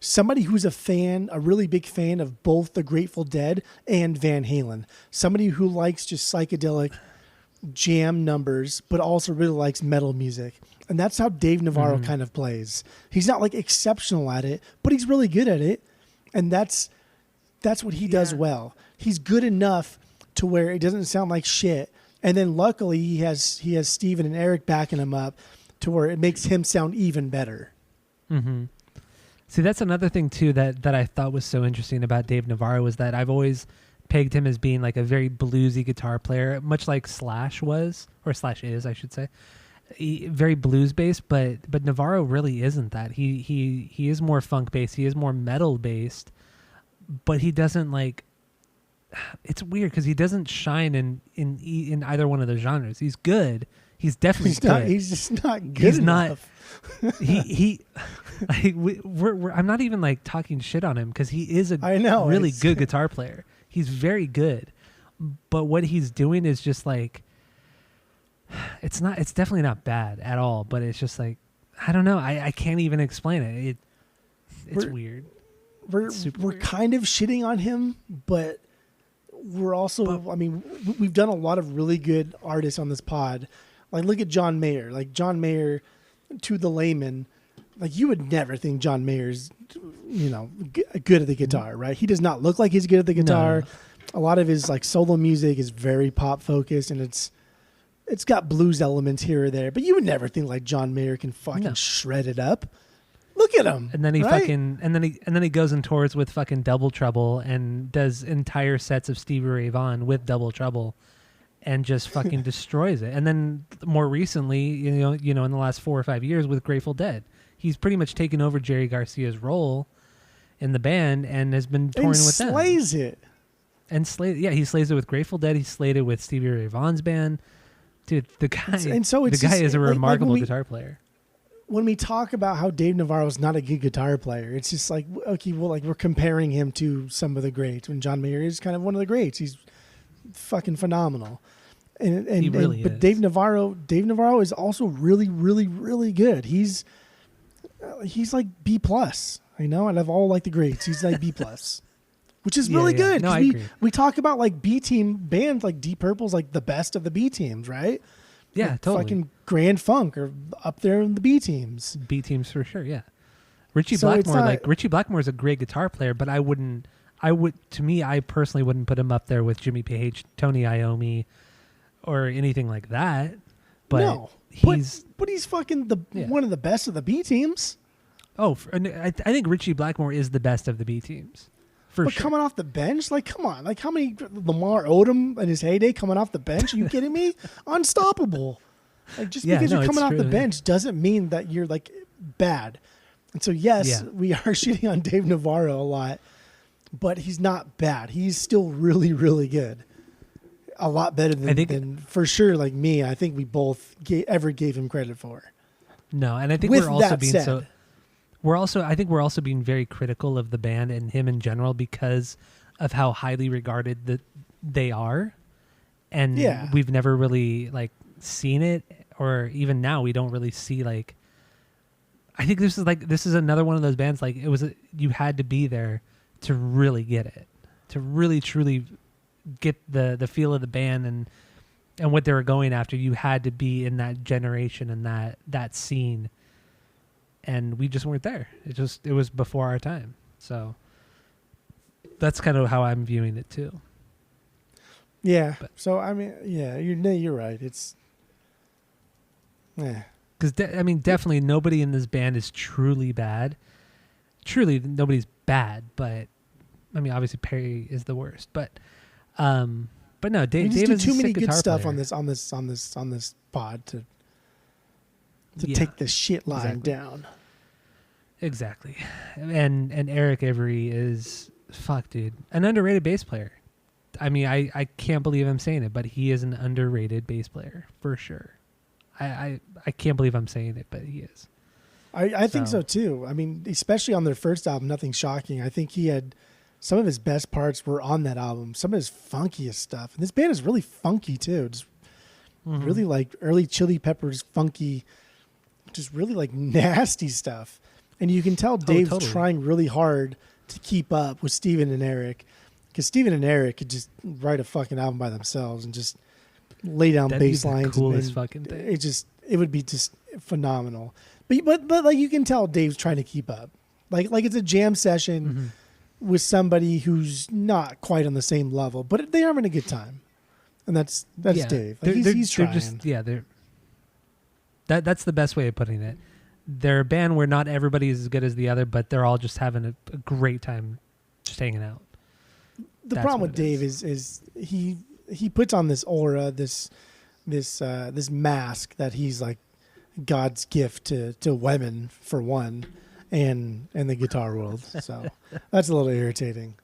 Speaker 1: somebody who's a really big fan of both the Grateful Dead and Van Halen. Somebody who likes just psychedelic jam numbers, but also really likes metal music. And that's how Dave Navarro kind of plays. He's not like exceptional at it, but he's really good at it. And that's what he does well. He's good enough to where it doesn't sound like shit. And then luckily he has Steven and Eric backing him up to where it makes him sound even better.
Speaker 2: Mm-hmm. See, that's another thing too that I thought was so interesting about Dave Navarro, was that I've always pegged him as being like a very bluesy guitar player, much like Slash was, or Slash is, I should say. Very blues based, but Navarro really isn't that. He is more funk based. He is more metal based, but he doesn't like. It's weird because he doesn't shine in either one of those genres. He's good. He's definitely good.
Speaker 1: He's just not good
Speaker 2: He's
Speaker 1: enough.
Speaker 2: he like I'm not even like talking shit on him because he is a really good guitar player. He's very good, but what he's doing is just like it's definitely not bad at all, but it's just like I don't know, I can't even explain it. It's weird.
Speaker 1: We're
Speaker 2: weird.
Speaker 1: kind of shitting on him, but we're also I mean, we've done a lot of really good artists on this pod. Like look at John Mayer. Like John Mayer, to the layman, like you would never think John Mayer's, good at the guitar, right? He does not look like he's good at the guitar. No. A lot of his like solo music is very pop focused, and it's got blues elements here or there. But you would never think like John Mayer can fucking shred it up. Look at him.
Speaker 2: And then he he goes and tours with fucking Double Trouble and does entire sets of Stevie Ray Vaughan with Double Trouble. And just fucking destroys it. And then more recently, in the last 4 or 5 years with Grateful Dead, he's pretty much taken over Jerry Garcia's role in the band and has been touring with them.
Speaker 1: Slays it.
Speaker 2: And he slays it with Grateful Dead. He slayed it with Stevie Ray Vaughan's band. Dude, the guy is a remarkable guitar player.
Speaker 1: When we talk about how Dave Navarro is not a good guitar player, it's just like, okay, well, like we're comparing him to some of the greats when John Mayer is kind of one of the greats. He's fucking phenomenal. And
Speaker 2: he really
Speaker 1: but
Speaker 2: is.
Speaker 1: Dave Navarro is also really, really, really good. He's like B plus, and of all like the greats, he's like B plus, which is really good.
Speaker 2: No, I agree.
Speaker 1: We talk about like B team bands, like Deep Purple's like the best of the B teams, right?
Speaker 2: Yeah,
Speaker 1: like
Speaker 2: totally.
Speaker 1: Fucking Grand Funk are up there in the B teams.
Speaker 2: B teams for sure, yeah. Richie Blackmore is a great guitar player, but I personally wouldn't put him up there with Jimmy Page, Tony Iommi, or anything like that. But
Speaker 1: no,
Speaker 2: he's
Speaker 1: fucking one of the best of the B teams.
Speaker 2: Oh, I think Richie Blackmore is the best of the B teams. But sure.
Speaker 1: Coming off the bench, like, come on. Like, how many Lamar Odom in his heyday coming off the bench? Are you kidding me? Unstoppable. Like, just because you're coming off the bench doesn't mean that you're, like, bad. And so, yes, we are shitting on Dave Navarro a lot, but he's not bad. He's still really, really good. A lot better than for sure, like me, I think we both ever gave him credit for.
Speaker 2: No, and I think I think we're also being very critical of the band and him in general because of how highly regarded that they are, and we've never really like seen it, or even now we don't really see like. I think this is another one of those bands like you had to be there to really get it, to really truly get the feel of the band and what they were going after. You had to be in that generation and that scene. And we just weren't there. It was before our time. So that's kind of how I'm viewing it too.
Speaker 1: Yeah. So I mean, you're right. It's
Speaker 2: because definitely nobody in this band is truly bad. Truly, nobody's bad. But I mean, obviously Perry is the worst. But no, Dave is
Speaker 1: too many
Speaker 2: good
Speaker 1: stuff
Speaker 2: player.
Speaker 1: on this pod to take the shit line down.
Speaker 2: Exactly. And Eric Avery is dude, an underrated bass player. I mean, I can't believe I'm saying it, but he is an underrated bass player for sure. I can't believe I'm saying it, but he is.
Speaker 1: I think so too. I mean, especially on their first album, Nothing Shocking. I think he had some of his best parts were on that album. Some of his funkiest stuff. And this band is really funky too. Just really like early Chili Peppers funky, just really like nasty stuff. And you can tell Dave's trying really hard to keep up with Steven and Eric, because Steven and Eric could just write a fucking album by themselves and just lay down bass lines.
Speaker 2: Coolest fucking thing.
Speaker 1: It would be just phenomenal. But like you can tell Dave's trying to keep up. Like it's a jam session with somebody who's not quite on the same level, but they are having a good time. And that's Dave. Like he's trying.
Speaker 2: That's the best way of putting it. They're a band where not everybody is as good as the other, but they're all just having a great time just hanging out.
Speaker 1: The problem with Dave is he puts on this aura, this mask that he's like God's gift to women for one, and the guitar world. So that's a little irritating.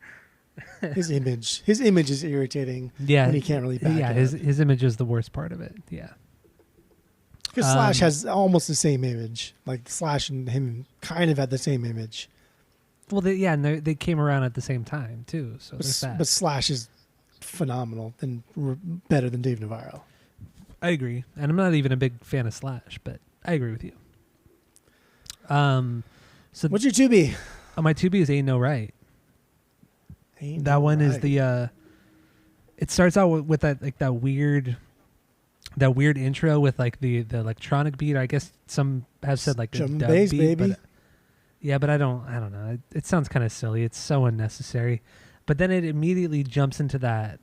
Speaker 1: His image is irritating.
Speaker 2: Yeah,
Speaker 1: and he can't really back it up.
Speaker 2: His image is the worst part of it. Yeah.
Speaker 1: Because Slash has almost the same image. Like Slash and him kind of had the same image.
Speaker 2: Well, and they came around at the same time too. So there's that.
Speaker 1: But Slash is phenomenal and better than Dave Navarro.
Speaker 2: I agree, and I'm not even a big fan of Slash, but I agree with you. So
Speaker 1: what's your 2B?
Speaker 2: My 2B is Ain't No Right. That one is the. It starts out with that like that weird intro with like the electronic beat. I guess some have said like
Speaker 1: drum
Speaker 2: a dub
Speaker 1: bass,
Speaker 2: beat,
Speaker 1: baby.
Speaker 2: But I don't know. It sounds kind of silly. It's so unnecessary. But then it immediately jumps into that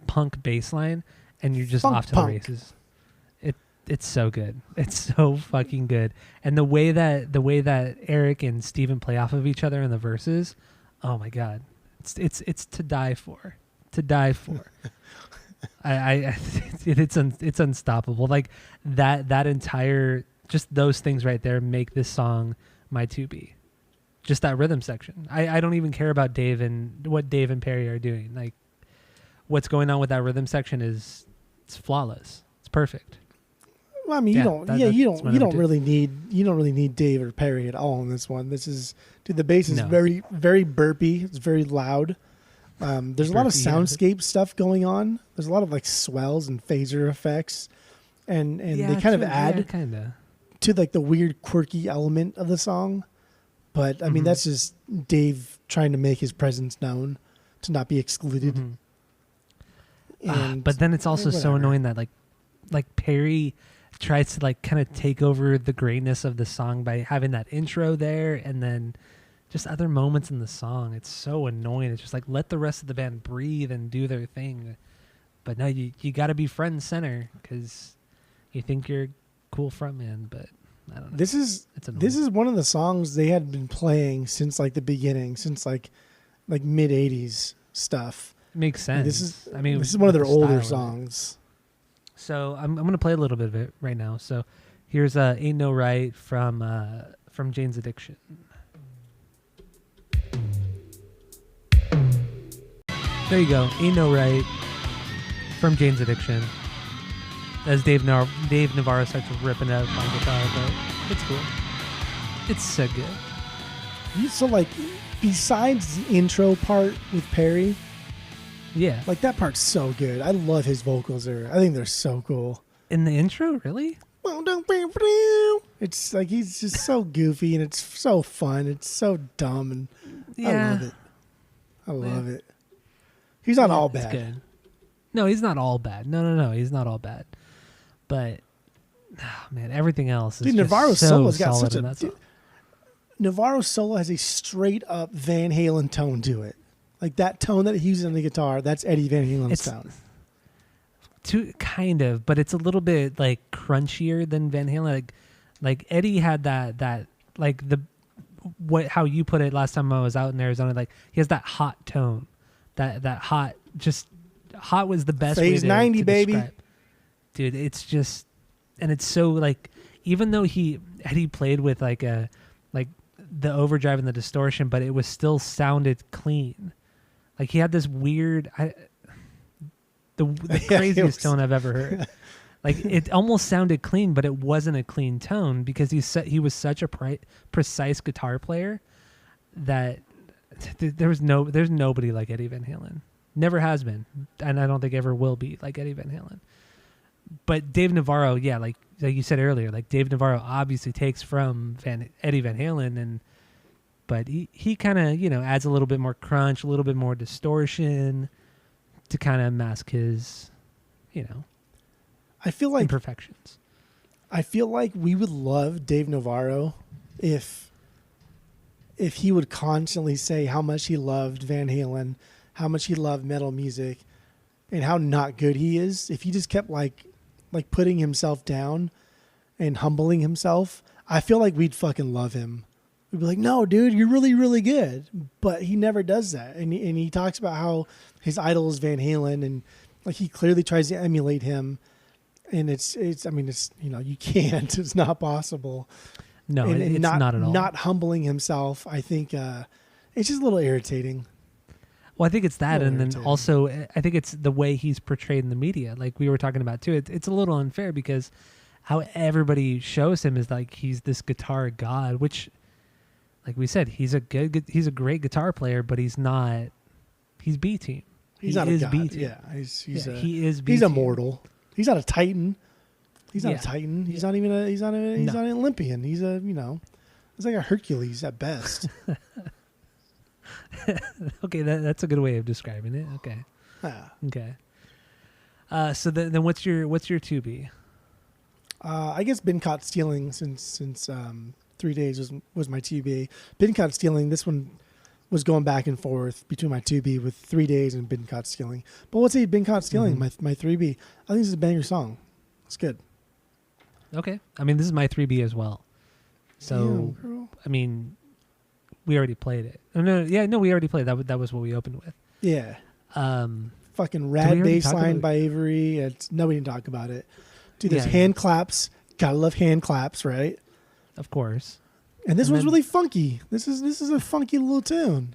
Speaker 2: punk bass line, and you're just off to the races. It's so good. It's so fucking good. And the way that Eric and Steven play off of each other in the verses, oh my god, it's to die for. To die for. It's unstoppable. Like that entire, just those things right there make this song my 2B. Just that rhythm section. I don't even care about Dave and what Dave and Perry are doing. Like what's going on with that rhythm section it's flawless. It's perfect.
Speaker 1: Well, I mean, you don't really need Dave or Perry at all in this one. The bass is very, very burpy. It's very loud. There's a lot of soundscape stuff going on. There's a lot of like swells and phaser effects, and they kind of add to like the weird quirky element of the song. But I mean, that's just Dave trying to make his presence known, to not be excluded.
Speaker 2: But then it's also so annoying that like Perry tries to like kind of take over the greatness of the song by having that intro there, and then just other moments in the song. It's so annoying. It's just like, let the rest of the band breathe and do their thing. But no, you got to be front and center because you think you're a cool frontman, but I don't know.
Speaker 1: This is one of the songs they had been playing since like the beginning, since like mid 80s stuff.
Speaker 2: Makes sense.
Speaker 1: This is one of their older songs.
Speaker 2: So I'm going to play a little bit of it right now. So here's Ain't No Right from Jane's Addiction. There you go. Ain't No Right from Jane's Addiction. As Dave Navarro starts ripping out on guitar, but it's cool. It's so good.
Speaker 1: So like, besides the intro part with Perry,
Speaker 2: yeah,
Speaker 1: like that part's so good. I love his vocals there. I think they're so cool.
Speaker 2: In the intro, really?
Speaker 1: It's like he's just so goofy and it's so fun. It's so dumb and I love it. I love it. He's not all bad.
Speaker 2: Good. No, he's not all bad. No, he's not all bad. But man, everything else is
Speaker 1: Navarro's
Speaker 2: so
Speaker 1: solo's got
Speaker 2: solid
Speaker 1: such a Navarro's solo has a straight up Van Halen tone to it. Like that tone that he uses on the guitar, that's Eddie Van Halen's tone.
Speaker 2: Kind of, but it's a little bit like crunchier than Van Halen. Like Eddie had that like how you put it last time I was out in Arizona. Like he has that hot tone, that hot, just hot was the best
Speaker 1: Phase
Speaker 2: way to
Speaker 1: 90,
Speaker 2: to
Speaker 1: baby.
Speaker 2: describe. Dude, it's just, and it's so like, even though Eddie played with like the overdrive and the distortion, but it was still sounded clean. Like he had this weird, the craziest tone I've ever heard. Like it almost sounded clean, but it wasn't a clean tone because he was such a precise guitar player that there's nobody like Eddie Van Halen. Never has been, and I don't think ever will be like Eddie Van Halen. But Dave Navarro, yeah, like you said earlier, like Dave Navarro obviously takes from Eddie Van Halen, but he kind of adds a little bit more crunch, a little bit more distortion to kind of mask his,
Speaker 1: I feel like
Speaker 2: imperfections.
Speaker 1: I feel like we would love Dave Navarro if he would constantly say how much he loved Van Halen, how much he loved metal music, and how not good he is. If he just kept like putting himself down and humbling himself, I feel like we'd fucking love him. We'd be like, no, dude, you're really, really good. But he never does that. And he talks about how his idol is Van Halen and like he clearly tries to emulate him. And it's you can't. It's not possible.
Speaker 2: No, it's not at all.
Speaker 1: Not humbling himself, I think it's just a little irritating.
Speaker 2: Well, I think it's that, and then also I think it's the way he's portrayed in the media. Like we were talking about too, it's a little unfair because how everybody shows him is like he's this guitar god, which, like we said, he's a great guitar player, but he's B team.
Speaker 1: He's not a god.
Speaker 2: B-team.
Speaker 1: Yeah,
Speaker 2: he is B-team.
Speaker 1: He's a mortal. He's not a titan. He's not a titan. He's not even an Olympian. He's it's like a Hercules at best.
Speaker 2: Okay, that's a good way of describing it. Okay. Okay. So then what's your 2B?
Speaker 1: I guess been caught stealing since 3 days was my 2B. Been caught stealing. This one was going back and forth between my 2B with 3 days and been caught stealing. But let's say been caught stealing my 3B. I think this is a banger song. It's good.
Speaker 2: Okay. I mean, this is my 3B as well. So, I mean, we already played it. No, we already played it. That was what we opened with.
Speaker 1: Yeah. Fucking rad bass line by Avery. We didn't talk about it. Dude, there's hand claps. Gotta love hand claps, right?
Speaker 2: Of course.
Speaker 1: And this one's really funky. This is a funky little tune.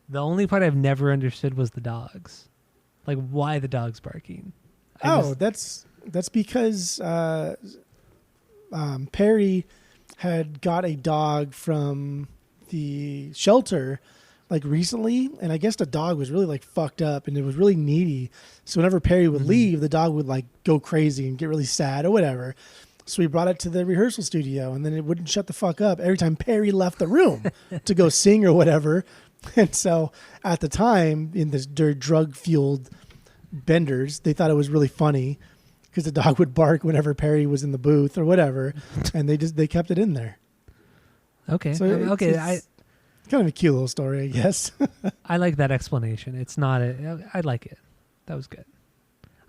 Speaker 2: The only part I've never understood was the dogs. Like, why the dogs barking?
Speaker 1: That's because Perry had got a dog from the shelter like recently, and I guess the dog was really like fucked up and it was really needy. So whenever Perry would leave, the dog would like go crazy and get really sad or whatever. So we brought it to the rehearsal studio, and then it wouldn't shut the fuck up every time Perry left the room to go sing or whatever. And so at the time, in this drug-fueled benders, they thought it was really funny because the dog would bark whenever Perry was in the booth or whatever, and they kept it in there.
Speaker 2: Okay.
Speaker 1: So it's kind of a cute little story, I guess.
Speaker 2: I like that explanation. It's not I like it. That was good.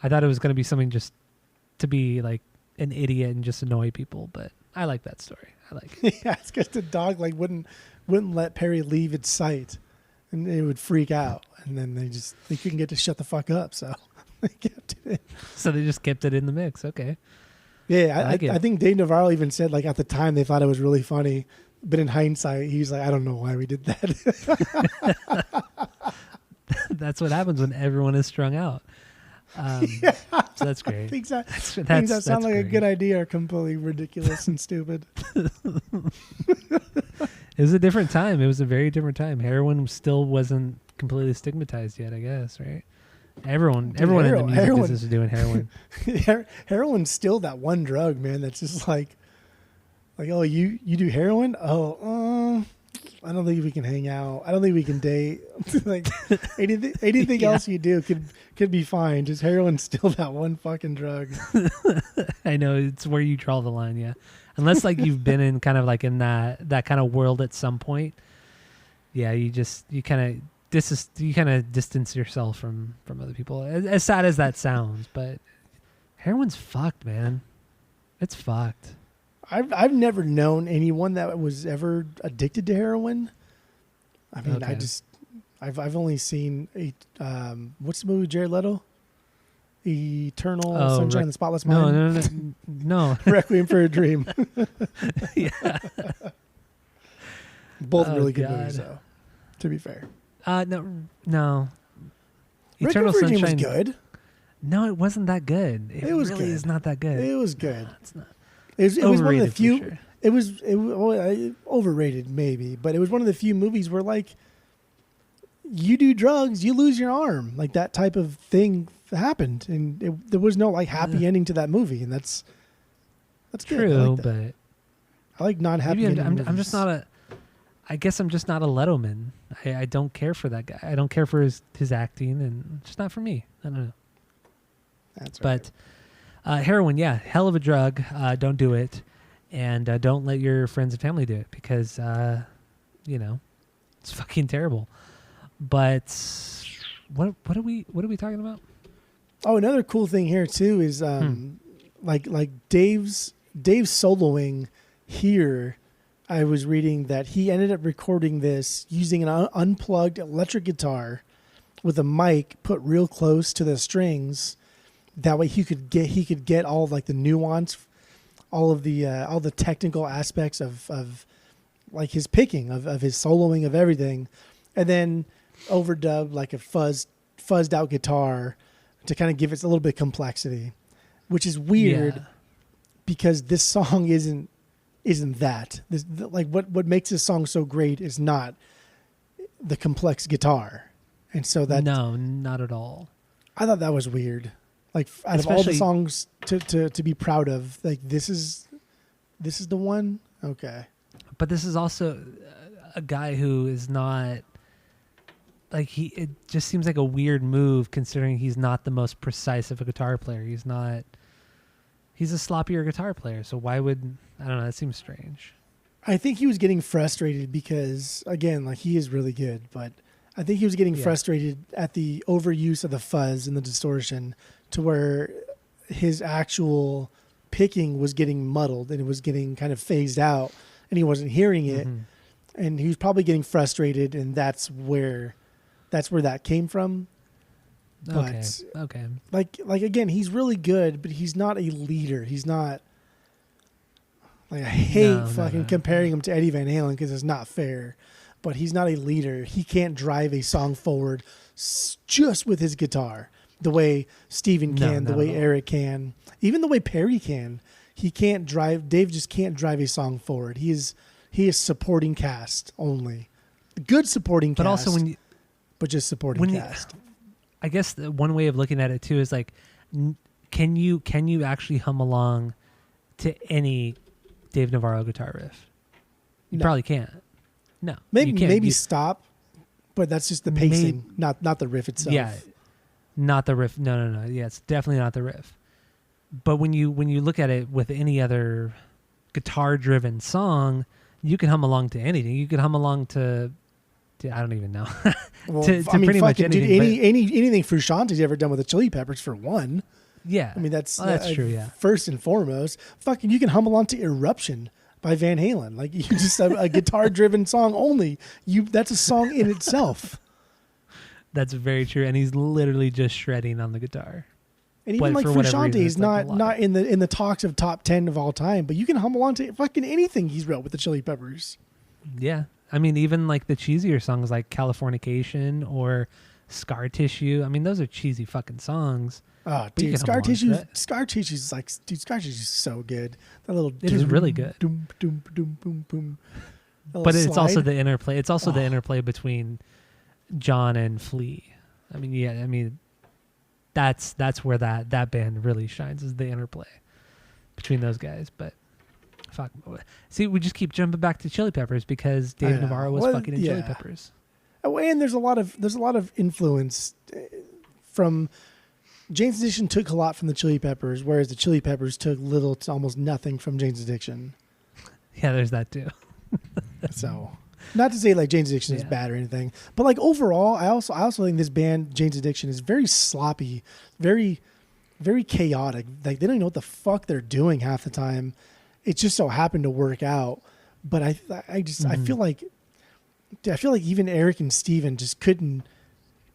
Speaker 2: I thought it was going to be something just to be like an idiot and just annoy people, but I like that story. I like it.
Speaker 1: Yeah, it's because the dog like wouldn't let Perry leave its sight, and it would freak out, and then they couldn't get to shut the fuck up, so they kept it in.
Speaker 2: So they just kept it in the mix. Okay.
Speaker 1: Yeah, I think Dave Navarro even said like at the time they thought it was really funny, but in hindsight he's like, I don't know why we did that.
Speaker 2: That's what happens when everyone is strung out. So that's great.
Speaker 1: Things that sound like
Speaker 2: great.
Speaker 1: A good idea are completely ridiculous and stupid.
Speaker 2: It was a different time. It was a very different time. Heroin still wasn't completely stigmatized yet, I guess, right? Everyone in the music business is doing heroin.
Speaker 1: Heroin's still that one drug, man, that's just like, oh, you do heroin? Oh, I don't think we can hang out. I don't think we can date. Like anything else you do could be fine. Just heroin's still that one fucking drug.
Speaker 2: I know, it's where you draw the line, yeah. Unless like you've been in kind of like in that kind of world at some point. Yeah, you kind of distance yourself from other people. As sad as that sounds, but heroin's fucked, man. It's fucked.
Speaker 1: I've never known anyone that was ever addicted to heroin. I mean, okay. I've only seen what's the movie with Jared Leto? Eternal Sunshine of the Spotless Mind.
Speaker 2: No.
Speaker 1: Requiem for a Dream.
Speaker 2: Yeah.
Speaker 1: Both really good movies, though. To be fair.
Speaker 2: No.
Speaker 1: Eternal Sunshine was good.
Speaker 2: No, it wasn't that good. It was really good. Is not that good.
Speaker 1: It was good.
Speaker 2: It's not.
Speaker 1: It was one of the few.
Speaker 2: Sure.
Speaker 1: It was overrated, maybe, but it was one of the few movies where, like, you do drugs, you lose your arm, like that type of thing happened, and there was no like happy ending to that movie, and that's good.
Speaker 2: True,
Speaker 1: but I like not happy ending.
Speaker 2: I'm just not a. I guess I'm just not a Letterman. I don't care for that guy. I don't care for his acting, and it's just not for me. I don't know.
Speaker 1: That's right.
Speaker 2: But. Heroin, yeah, hell of a drug. Don't do it, and don't let your friends and family do it because, it's fucking terrible. But what are we talking about?
Speaker 1: Oh, another cool thing here too is like Dave's soloing here. I was reading that he ended up recording this using an unplugged electric guitar with a mic put real close to the strings. That way he could get all of like the nuance, all the technical aspects of like his picking of his soloing of everything, and then overdub like a fuzzed out guitar to kind of give it a little bit of complexity, which is weird.
Speaker 2: Yeah.
Speaker 1: because this song isn't that. Like what makes this song so great is not the complex guitar. And so that
Speaker 2: no, not at all.
Speaker 1: I thought that was weird. Like out of all the songs to be proud of, like this is the one. Okay.
Speaker 2: But this is also a guy who is not like it just seems like a weird move considering he's not the most precise of a guitar player. He's a sloppier guitar player. So why would, I don't know, that seems strange.
Speaker 1: I think he was getting frustrated because again, like he is really good, but I think he was getting frustrated at the overuse of the fuzz and the distortion to where his actual picking was getting muddled and it was getting kind of phased out and he wasn't hearing it. Mm-hmm. And he was probably getting frustrated, and that's where that came from. But
Speaker 2: okay.
Speaker 1: Like again, he's really good, but he's not a leader. He's not like I hate comparing him to Eddie Van Halen because it's not fair. But he's not a leader. He can't drive a song forward just with his guitar the way Steven can, the way Eric can, even the way Perry can. He can't drive. Dave just can't drive a song forward. He is supporting cast only, good supporting cast.
Speaker 2: But also
Speaker 1: but just supporting cast.
Speaker 2: I guess one way of looking at it too is like, can you actually hum along to any Dave Navarro guitar riff? You probably can't. No,
Speaker 1: maybe stop, but that's just the pacing, not the riff itself.
Speaker 2: Yeah, not the riff. No. Yeah, it's definitely not the riff. But when you look at it with any other guitar-driven song, you can hum along to anything. You can hum along to I don't even know.
Speaker 1: Well,
Speaker 2: to pretty much anything.
Speaker 1: Dude, anything Frusciante's ever done with the Chili Peppers for one.
Speaker 2: Yeah.
Speaker 1: I mean, that's
Speaker 2: true, yeah.
Speaker 1: First and foremost. Fucking, you can hum along to Eruption by Van Halen. Like, you just have a guitar-driven song only. That's a song in itself.
Speaker 2: That's very true. And he's literally just shredding on the guitar.
Speaker 1: And even like Frusciante is not in the talks of top 10 of all time, but you can hum along to fucking anything he's wrote with the Chili Peppers.
Speaker 2: Yeah. I mean, even like the cheesier songs like Californication or Scar Tissue. I mean, those are cheesy fucking songs.
Speaker 1: Oh, dude, Scar Tissue is like, dude, Scar Tissue is so good. That little
Speaker 2: it is really good.
Speaker 1: Doom, doom, doom, boom, boom.
Speaker 2: But it's also the interplay. It's also the interplay between John and Flea. I mean, yeah, I mean, that's where that band really shines, is the interplay between those guys. But fuck, see, we just keep jumping back to Chili Peppers because Dave Navarro was fucking in Chili Peppers.
Speaker 1: Oh, and there's a lot of influence from Jane's Addiction. Took a lot from the Chili Peppers, whereas the Chili Peppers took little to almost nothing from Jane's Addiction.
Speaker 2: Yeah, there's that too.
Speaker 1: So, not to say like Jane's Addiction is bad or anything, but like overall, I also think this band Jane's Addiction is very sloppy, very, very chaotic. Like they don't know what the fuck they're doing half the time. It just so happened to work out, but I feel like even Eric and Steven just couldn't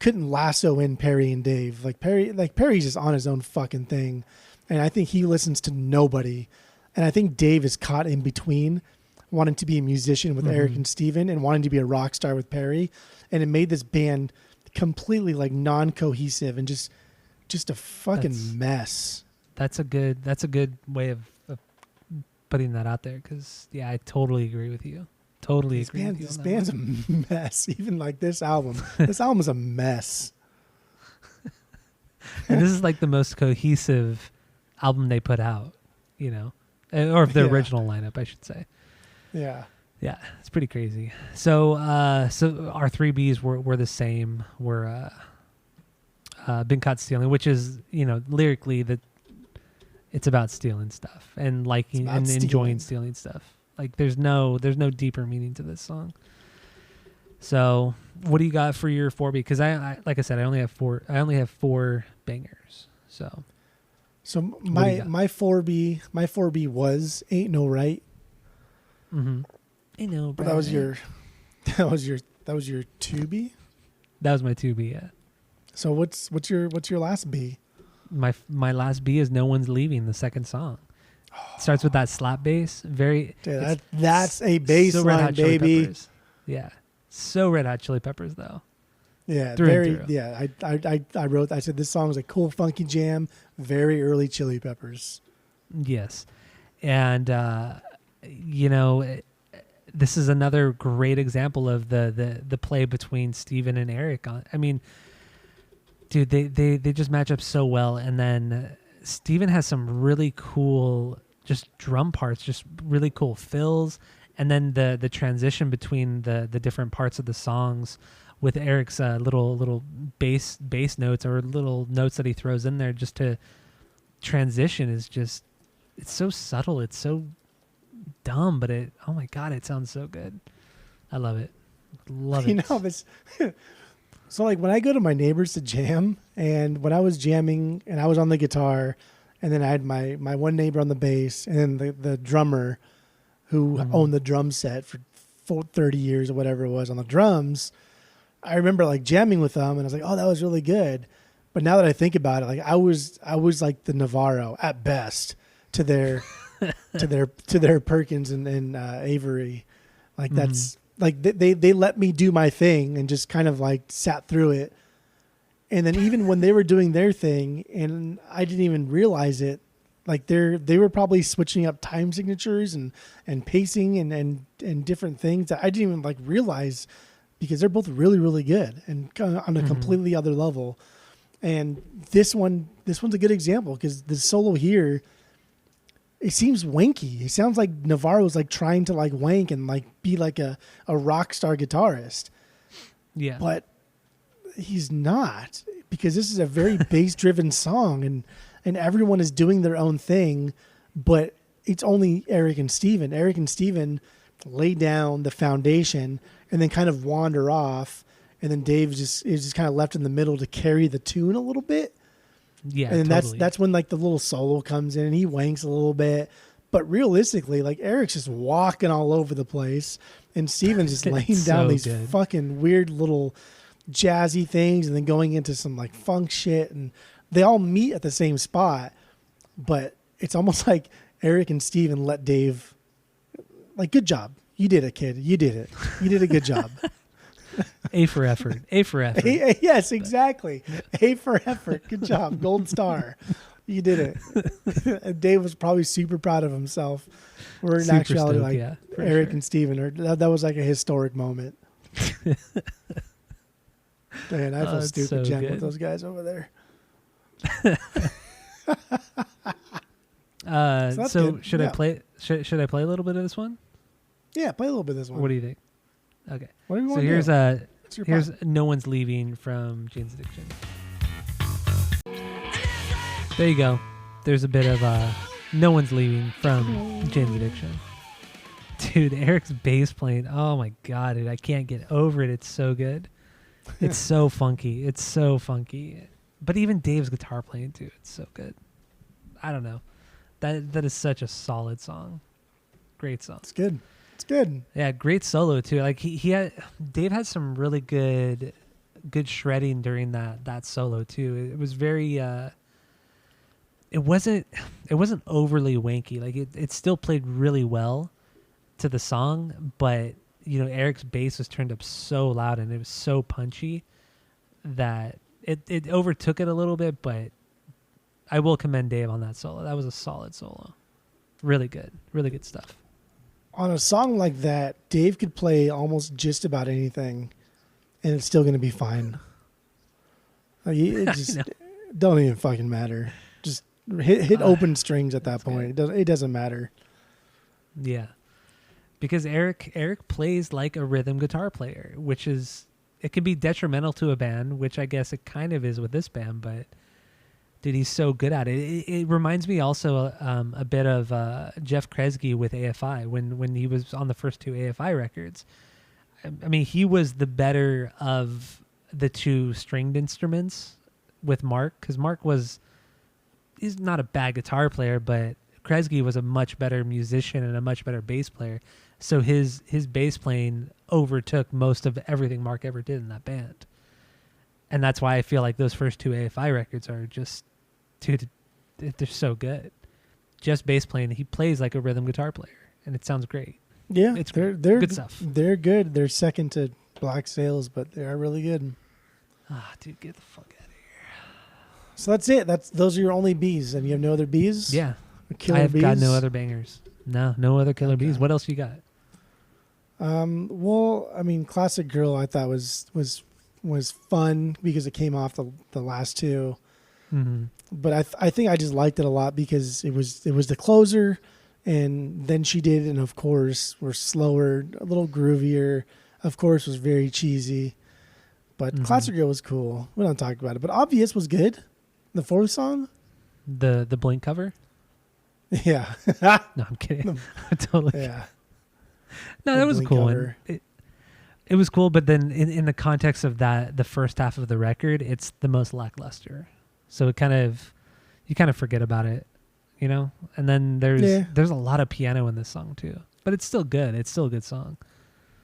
Speaker 1: lasso in Perry and Dave. Like Perry's just on his own fucking thing, and I think he listens to nobody, and I think Dave is caught in between, wanting to be a musician with Eric and Steven and wanting to be a rock star with Perry, and it made this band completely like non-cohesive and just a fucking mess.
Speaker 2: That's a good way of putting that out there, because I totally agree with you. Totally agree with you.
Speaker 1: This band's a mess. Even like this album. This album is a mess.
Speaker 2: And this is like the most cohesive album they put out, you know, or of the original lineup, I should say.
Speaker 1: Yeah.
Speaker 2: Yeah, it's pretty crazy. So our 3 Bs were the same. Were Been Caught Stealing, which is, you know, lyrically it's about stealing stuff and liking and enjoying stealing stuff. Like there's no deeper meaning to this song. So what do you got for your 4B? Because I like I said, I only have four bangers. So
Speaker 1: my 4B was Ain't No Right.
Speaker 2: Mm-hmm. Ain't no.
Speaker 1: But that was your 2B.
Speaker 2: That was my 2B. Yeah.
Speaker 1: So what's your last B?
Speaker 2: My last B is No One's Leaving, the second song. Starts with that slap bass.
Speaker 1: Dude, that's a bass line, baby.
Speaker 2: Peppers. Yeah. So Red Hot Chili Peppers, though.
Speaker 1: Yeah.
Speaker 2: Through.
Speaker 1: Yeah. I said this song was a cool, funky jam. Very early Chili Peppers.
Speaker 2: Yes. And this is another great example of the play between Steven and Eric. I mean, dude, they just match up so well. And then Steven has some really cool just drum parts, just really cool fills. And then the transition between the different parts of the songs with Eric's little bass notes or little notes that he throws in there just to transition is just, it's so subtle. It's so dumb, but oh my God, it sounds so good. I love it. Love it.
Speaker 1: This, so like when I go to my neighbors to jam, and when I was jamming and I was on the guitar, and then I had my one neighbor on the bass, and then the drummer who owned the drum set for 30 years or whatever it was on the drums, I remember like jamming with them, and I was like, oh, that was really good. But now that I think about it, like I was like the Navarro at best to their to their Perkins and Avery. Like that's like they let me do my thing and just kind of like sat through it. And then even when they were doing their thing and I didn't even realize it, like they were probably switching up time signatures and pacing and different things that I didn't even like realize, because they're both really, really good and on a completely other level. And this one's a good example, because the solo here, it seems wanky. It sounds like Navarro's like trying to like wank and like be like a rock star guitarist.
Speaker 2: Yeah.
Speaker 1: But he's not, because this is a very bass driven song, and everyone is doing their own thing, but it's only Eric and Steven. Eric and Steven lay down the foundation and then kind of wander off. And then Dave is just kind of left in the middle to carry the tune a little bit.
Speaker 2: Yeah,
Speaker 1: and then
Speaker 2: totally.
Speaker 1: that's when like the little solo comes in and he wanks a little bit. But realistically, like Eric's just walking all over the place, and Steven's just laying down these fucking weird little jazzy things, and then going into some like funk shit, and they all meet at the same spot. But it's almost like Eric and Steven let Dave, like, good job, you did it, kid, you did it, you did a good job.
Speaker 2: A for effort. A for effort.
Speaker 1: Yes, exactly. A for effort. Good job. Gold star. You did it. And Dave was probably super proud of himself. Where in
Speaker 2: Super
Speaker 1: actuality,
Speaker 2: stoked,
Speaker 1: like Eric
Speaker 2: sure.
Speaker 1: and Steven, that was like a historic moment. Man, I feel stupid
Speaker 2: so
Speaker 1: jamming with
Speaker 2: good.
Speaker 1: those guys over there.
Speaker 2: So
Speaker 1: good.
Speaker 2: should
Speaker 1: Yeah.
Speaker 2: I play? Should I play a little bit of this one?
Speaker 1: Yeah, play a little bit of this one.
Speaker 2: What do you think? Okay.
Speaker 1: What do you
Speaker 2: So
Speaker 1: want to
Speaker 2: here's
Speaker 1: do? It's your
Speaker 2: here's
Speaker 1: part.
Speaker 2: No One's Leaving from Jane's Addiction. There you go. There's a bit of No One's Leaving from Jane's Addiction. Dude, Eric's bass playing. Oh my God, dude, I can't get over it. It's so good. It's so funky. It's so funky. But even Dave's guitar playing too. It's so good. I don't know. That is such a solid song. Great song.
Speaker 1: It's good. It's good.
Speaker 2: Yeah, great solo too. Like Dave had some really good shredding during that solo too. It was very it wasn't overly wanky. Like it still played really well to the song, but Eric's bass was turned up so loud and it was so punchy that it overtook it a little bit, but I will commend Dave on that solo. That was a solid solo. Really good. Really good stuff.
Speaker 1: On a song like that, Dave could play almost just about anything, and it's still going to be fine. Like, it just don't even fucking matter. Just hit open strings at that point. It doesn't matter.
Speaker 2: Yeah, because Eric plays like a rhythm guitar player, which it can be detrimental to a band, which I guess it kind of is with this band, but. Dude, he's so good at it. It reminds me also a bit of Jeff Kresge with AFI when he was on the first two AFI records. I mean, he was the better of the two stringed instruments with Mark, because he's not a bad guitar player, but Kresge was a much better musician and a much better bass player. So his bass playing overtook most of everything Mark ever did in that band. And that's why I feel like those first two AFI records are just, dude, they're so good. Just bass playing, he plays like a rhythm guitar player, and it sounds great.
Speaker 1: Yeah,
Speaker 2: it's
Speaker 1: they're
Speaker 2: good stuff.
Speaker 1: They're good. They're second to Black Sails, but they are really good.
Speaker 2: Dude, get the fuck out of here.
Speaker 1: So that's it. Those are your only Bs, and you have no other Bs?
Speaker 2: Yeah,
Speaker 1: Killer
Speaker 2: I've
Speaker 1: Bees.
Speaker 2: got no other bangers. No other Killer
Speaker 1: Okay.
Speaker 2: Bees. What else you got?
Speaker 1: Well, I mean, Classic Girl I thought was fun because it came off the last two.
Speaker 2: Mm-hmm.
Speaker 1: But I think I just liked it a lot because it was the closer, and then she did, and of course were slower, a little groovier. Of course, was very cheesy, but Classic Girl was cool. We don't talk about it, but Obvious was good. The fourth song,
Speaker 2: The Blink cover?
Speaker 1: yeah,
Speaker 2: No, I'm kidding. Totally.
Speaker 1: yeah.
Speaker 2: No,
Speaker 1: The
Speaker 2: that was
Speaker 1: Blink
Speaker 2: cool.
Speaker 1: cover.
Speaker 2: And it was cool, but then in the context of that, the first half of the record, it's the most lackluster. So you kind of forget about it, you know? And then there's a lot of piano in this song too. But it's still good. It's still a good song.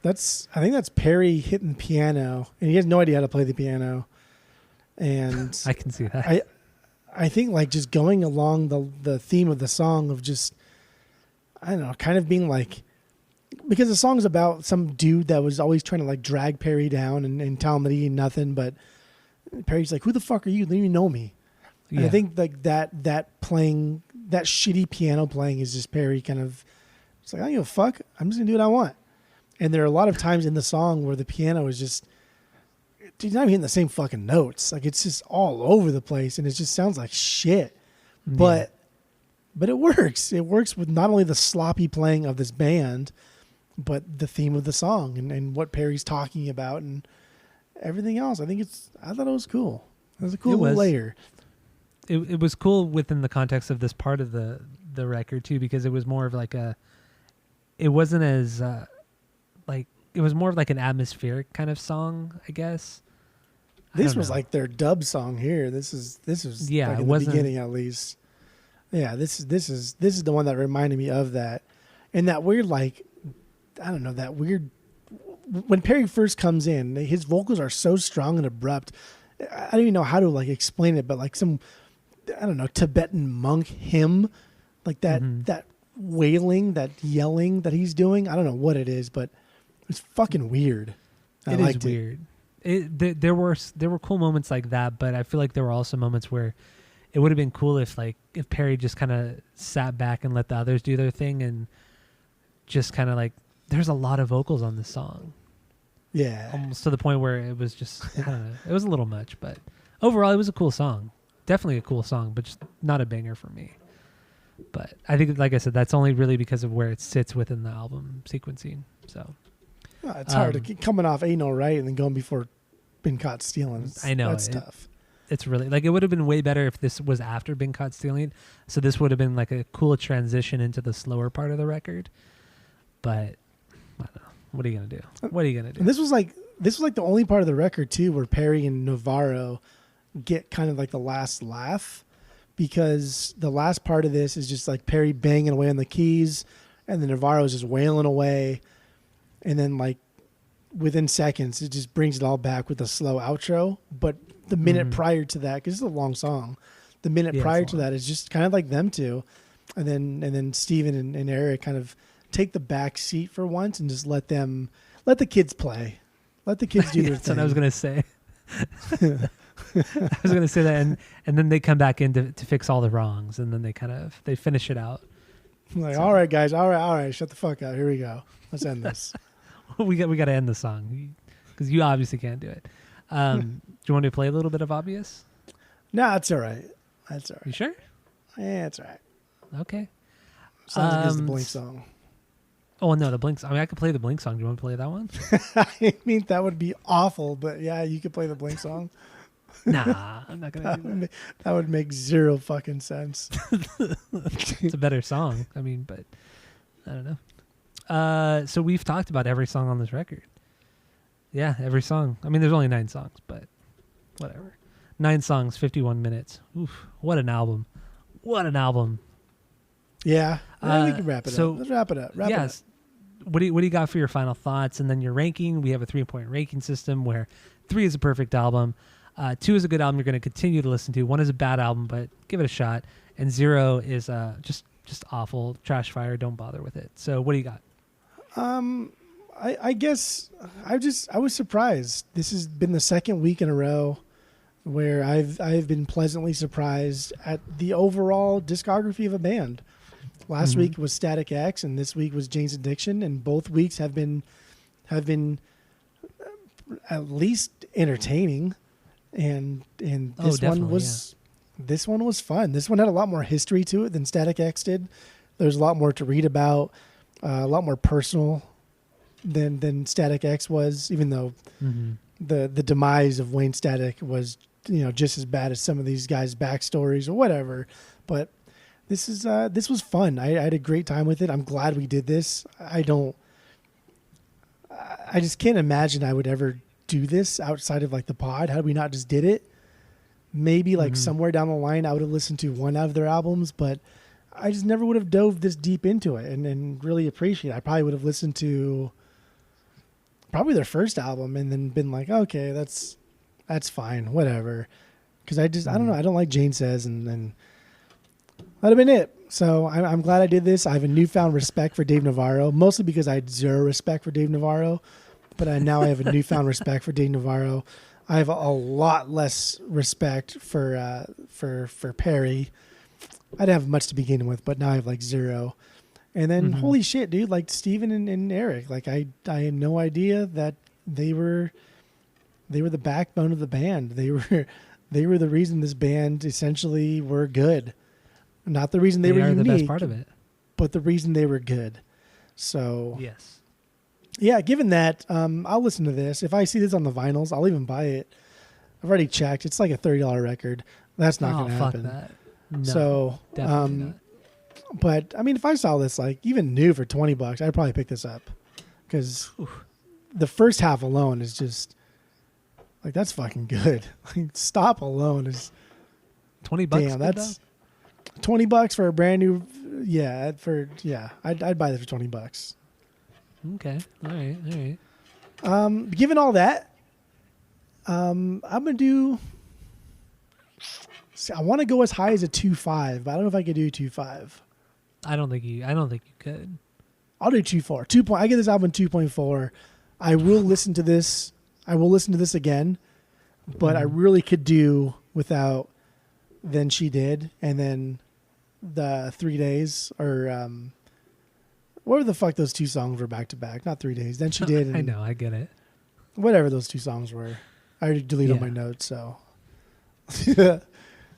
Speaker 1: I think that's Perry hitting the piano, and he has no idea how to play the piano. And
Speaker 2: I can see that.
Speaker 1: I think like just going along the theme of the song of just, I don't know, kind of being like, because the song's about some dude that was always trying to like drag Perry down and tell him that he ain't nothing, but Perry's like, who the fuck are you? They don't even know me. And I think like that playing, that shitty piano playing is just Perry kind of, it's like, I don't give a fuck. I'm just gonna do what I want. And there are a lot of times in the song where the piano is just, dude, not even hitting the same fucking notes. Like it's just all over the place, and it just sounds like shit. But it works. It works with not only the sloppy playing of this band, but the theme of the song and what Perry's talking about and everything else. I thought it was cool. It was a cool little layer.
Speaker 2: It was cool within the context of this part of the record too, because it was more of like it wasn't as it was more of like an atmospheric kind of song, I guess.
Speaker 1: This was like their dub song here. This is
Speaker 2: yeah,
Speaker 1: like in the beginning at least. Yeah, this is the one that reminded me of that. And that weird, like, I don't know, that weird, when Perry first comes in, his vocals are so strong and abrupt. I don't even know how to like explain it, but like some, I don't know, Tibetan monk hymn, like that that wailing, that yelling that he's doing. I don't know what it is, but it's fucking weird.
Speaker 2: It is weird. There were cool moments like that, but I feel like there were also moments where it would have been cool if Perry just kind of sat back and let the others do their thing, and just kind of like, there's a lot of vocals on this song.
Speaker 1: Yeah.
Speaker 2: Almost to the point where it was just, I don't know, it was a little much, but overall it was a cool song. Definitely a cool song, but just not a banger for me. But I think, like I said, that's only really because of where it sits within the album sequencing. So
Speaker 1: it's hard to keep coming off Ain't No Right and then going before Been Caught Stealing.
Speaker 2: I know.
Speaker 1: That's tough.
Speaker 2: It's really, like, it would have been way better if this was after Been Caught Stealing. So this would have been like a cool transition into the slower part of the record. But I don't know. What are you going to do? What are you going to do?
Speaker 1: And this was like the only part of the record too where Perry and Navarro get kind of like the last laugh, because the last part of this is just like Perry banging away on the keys and then Navarro's just wailing away, and then like within seconds it just brings it all back with a slow outro. But the minute prior to that, because it's a long song, the minute prior to that is just kind of like them two, and then Steven and Eric kind of take the back seat for once and just let the kids play. Let the kids do their thing.
Speaker 2: That's what I was going to say. I was going to say that, and then they come back in to fix all the wrongs, and then they finish it out.
Speaker 1: Like, all right, guys, all right, shut the fuck up. Here we go. Let's end this.
Speaker 2: we got to end the song because you obviously can't do it. Do you want to play a little bit of Obvious?
Speaker 1: No, that's all right. That's all right.
Speaker 2: You sure?
Speaker 1: Yeah, that's all right.
Speaker 2: Okay.
Speaker 1: Sounds like it's the Blink song.
Speaker 2: Oh, no, the Blink song. I mean, I could play the Blink song. Do you want to play that one?
Speaker 1: I mean, that would be awful, but yeah, you could play the Blink song.
Speaker 2: Nah, I'm not going to do that.
Speaker 1: That would make zero fucking sense.
Speaker 2: It's a better song. I mean, but I don't know. So we've talked about every song on this record. Yeah, every song. I mean, there's only 9 songs, but whatever. 9 songs, 51 minutes. Oof, what an album. What an album.
Speaker 1: Yeah. We can wrap it up. Let's wrap it up. Wrap it up.
Speaker 2: What do you got for your final thoughts? And then your ranking. We have a 3-point ranking system where 3 is a perfect album. 2 is a good album you're going to continue to listen to. 1 is a bad album, but give it a shot. And 0 is just awful, trash fire. Don't bother with it. So what do you got?
Speaker 1: I guess I was surprised. This has been the second week in a row where I've been pleasantly surprised at the overall discography of a band. Last week was Static X, and this week was Jane's Addiction, and both weeks have been at least entertaining. And this one was fun. This one had a lot more history to it than Static X did. There's a lot more to read about, a lot more personal than Static X was, even though the demise of Wayne Static was, just as bad as some of these guys' backstories or whatever. But this was fun. I had a great time with it. I'm glad we did this. I just can't imagine I would ever do this outside of like the pod. Had we not just did it, maybe like somewhere down the line I would have listened to one of their albums, but I just never would have dove this deep into it and really appreciate it. I probably would have listened to probably their first album and then been like, okay, that's fine, whatever. Because I don't know, I don't like Jane Says, and that'd have been it. So I'm glad I did this. I have a newfound respect for Dave Navarro, mostly because I had zero respect for Dave Navarro, but now I have a newfound respect for Dave Navarro. I have a lot less respect for Perry. I didn't have much to begin with, but now I have like zero. And then holy shit, dude, like Steven and Eric, like I had no idea that they were the backbone of the band. They were the reason this band essentially were good. Not the reason they were unique, the best part of it, but the reason they were good. So
Speaker 2: yes.
Speaker 1: Yeah, given that, I'll listen to this. If I see this on the vinyls, I'll even buy it. I've already checked. It's like a $30 record. That's not going to happen.
Speaker 2: Fuck that. No,
Speaker 1: so,
Speaker 2: definitely not.
Speaker 1: But I mean, if I saw this like even new for $20, I'd probably pick this up because the first half alone is just like, that's fucking good. Like, Stop alone is
Speaker 2: $20.
Speaker 1: Damn, that's $20 for a brand new. Yeah, I'd buy this for $20.
Speaker 2: Okay. All right.
Speaker 1: Given all that, I'm gonna do. I want to go as high as a 2.5, but I don't know if I could do 2.5.
Speaker 2: I don't think you could.
Speaker 1: I'll do 2.4. I give this album 2.4. I will listen to this. I will listen to this again, but I really could do without Then She Did, and then the 3 days, or whatever the fuck those two songs were back to back. Not 3 days. Then She Did. And
Speaker 2: I know. I get it.
Speaker 1: Whatever those two songs were. I already deleted my notes, so.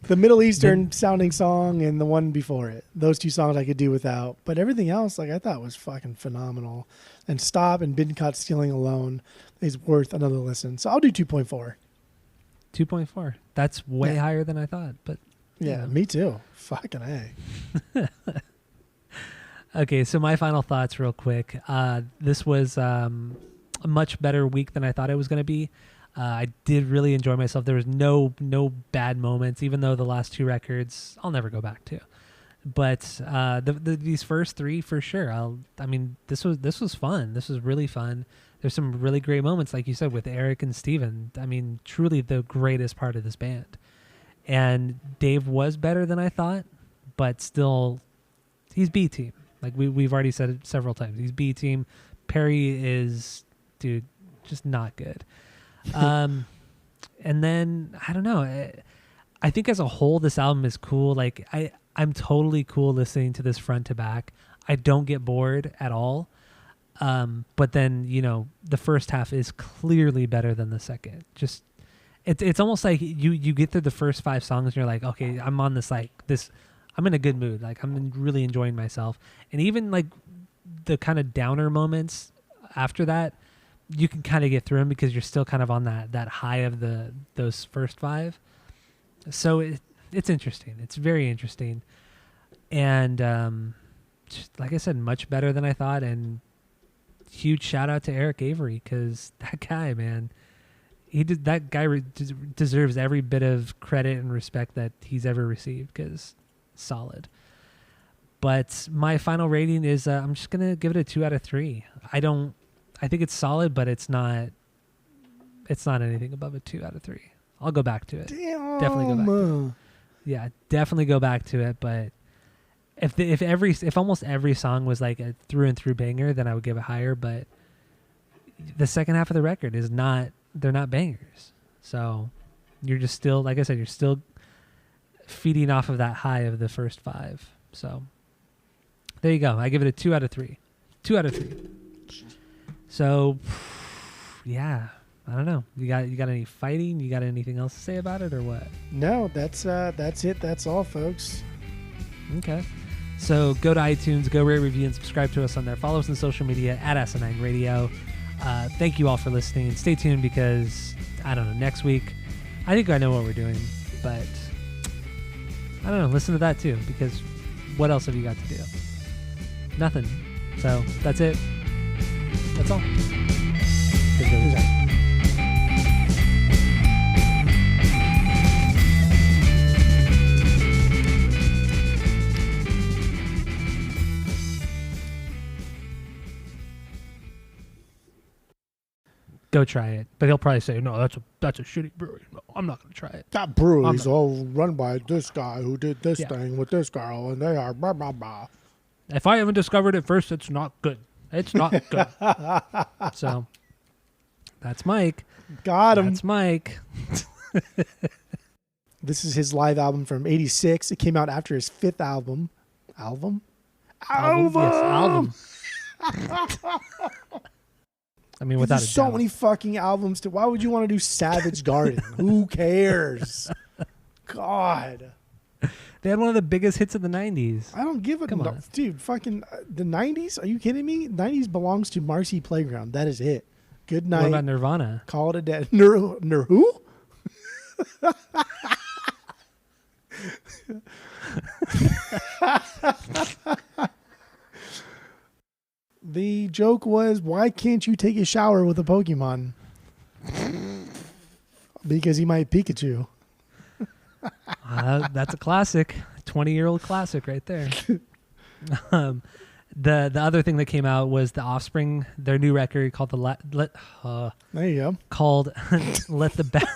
Speaker 1: The Middle Eastern sounding song and the one before it. Those two songs I could do without. But everything else, like, I thought was fucking phenomenal. And Stop and Been Caught Stealing Alone is worth another listen. So I'll do 2.4.
Speaker 2: 2.4. That's way higher than I thought. But
Speaker 1: yeah, me too. Fucking A.
Speaker 2: Okay, so my final thoughts real quick. This was a much better week than I thought it was going to be. I did really enjoy myself. There was no bad moments, even though the last two records I'll never go back to. But these first three for sure. This was fun. This was really fun. There's some really great moments, like you said, with Eric and Steven. I mean, truly the greatest part of this band. And Dave was better than I thought, but still, he's B team. Like we've already said it several times. He's B team. Perry is, dude, just not good. And then I don't know. I think as a whole, this album is cool. Like I'm totally cool listening to this front to back. I don't get bored at all. But then, the first half is clearly better than the second. Just it's almost like you get through the first 5 songs and you're like, okay, I'm on this I'm in a good mood. Like I'm really enjoying myself. And even like the kind of downer moments after that, you can kind of get through them because you're still kind of on that high of those first 5. So it's interesting. It's very interesting. And just, like I said, much better than I thought. And huge shout out to Eric Avery, because that guy, man, that guy deserves every bit of credit and respect that he's ever received, because solid. But my final rating is I'm just going to give it a 2 out of 3. I think it's solid, but it's not anything above a 2 out of 3. I'll go back to it.
Speaker 1: Damn.
Speaker 2: Definitely go back to it. Yeah, definitely go back to it. But if almost every song was like a through and through banger, then I would give it higher. But the second half of the record they're not bangers. So you're just still, like I said, you're still feeding off of that high of the first 5. So There you go. I give it a 2 out of 3. 2 out of 3. So, yeah. I don't know. You got any fighting? You got anything else to say about it or what?
Speaker 1: No, that's it. That's all, folks.
Speaker 2: Okay. So go to iTunes, go rate, review, and subscribe to us on there. Follow us on social media at Asinine Radio. Thank you all for listening. Stay tuned because, I don't know, next week, I think I know what we're doing, but I don't know. Listen to that too, because what else have you got to do? Nothing. So that's it. That's all. Go try it, but he'll probably say, "No, that's a shitty brewery. No, I'm not going to try it."
Speaker 1: That brewery's all run by this guy who did this thing with this girl, and they are blah blah blah.
Speaker 2: If I haven't discovered it first, it's not good. It's not good. So that's Mike.
Speaker 1: Got him.
Speaker 2: That's Mike.
Speaker 1: This is his live album from '86. It came out after his 5th album. Album.
Speaker 2: Yes, album. I mean, without
Speaker 1: There's
Speaker 2: a
Speaker 1: so
Speaker 2: doubt.
Speaker 1: many fucking albums to. Why would you want to do Savage Garden? Who cares? God.
Speaker 2: They had one of the biggest hits of the 90s.
Speaker 1: I don't give a
Speaker 2: Come on.
Speaker 1: dude. Fucking the '90s. Are you kidding me? '90s belongs to Marcy Playground. That is it. Good night.
Speaker 2: What about Nirvana?
Speaker 1: Call it a day. Who? The joke was, why can't you take a shower with a Pokemon? Because he might Pikachu.
Speaker 2: That's a classic. 20-year-old classic right there. The other thing that came out was The Offspring, their new record called
Speaker 1: There you go.
Speaker 2: called Let the Bat.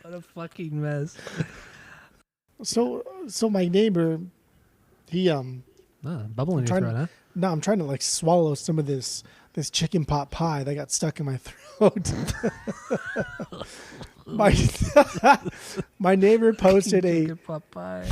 Speaker 2: What a fucking mess.
Speaker 1: So my neighbor, he
Speaker 2: Bubble in your throat, huh?
Speaker 1: No, I'm trying to like swallow some of this chicken pot pie that got stuck in my throat. my neighbor posted
Speaker 2: Chicken pot pie.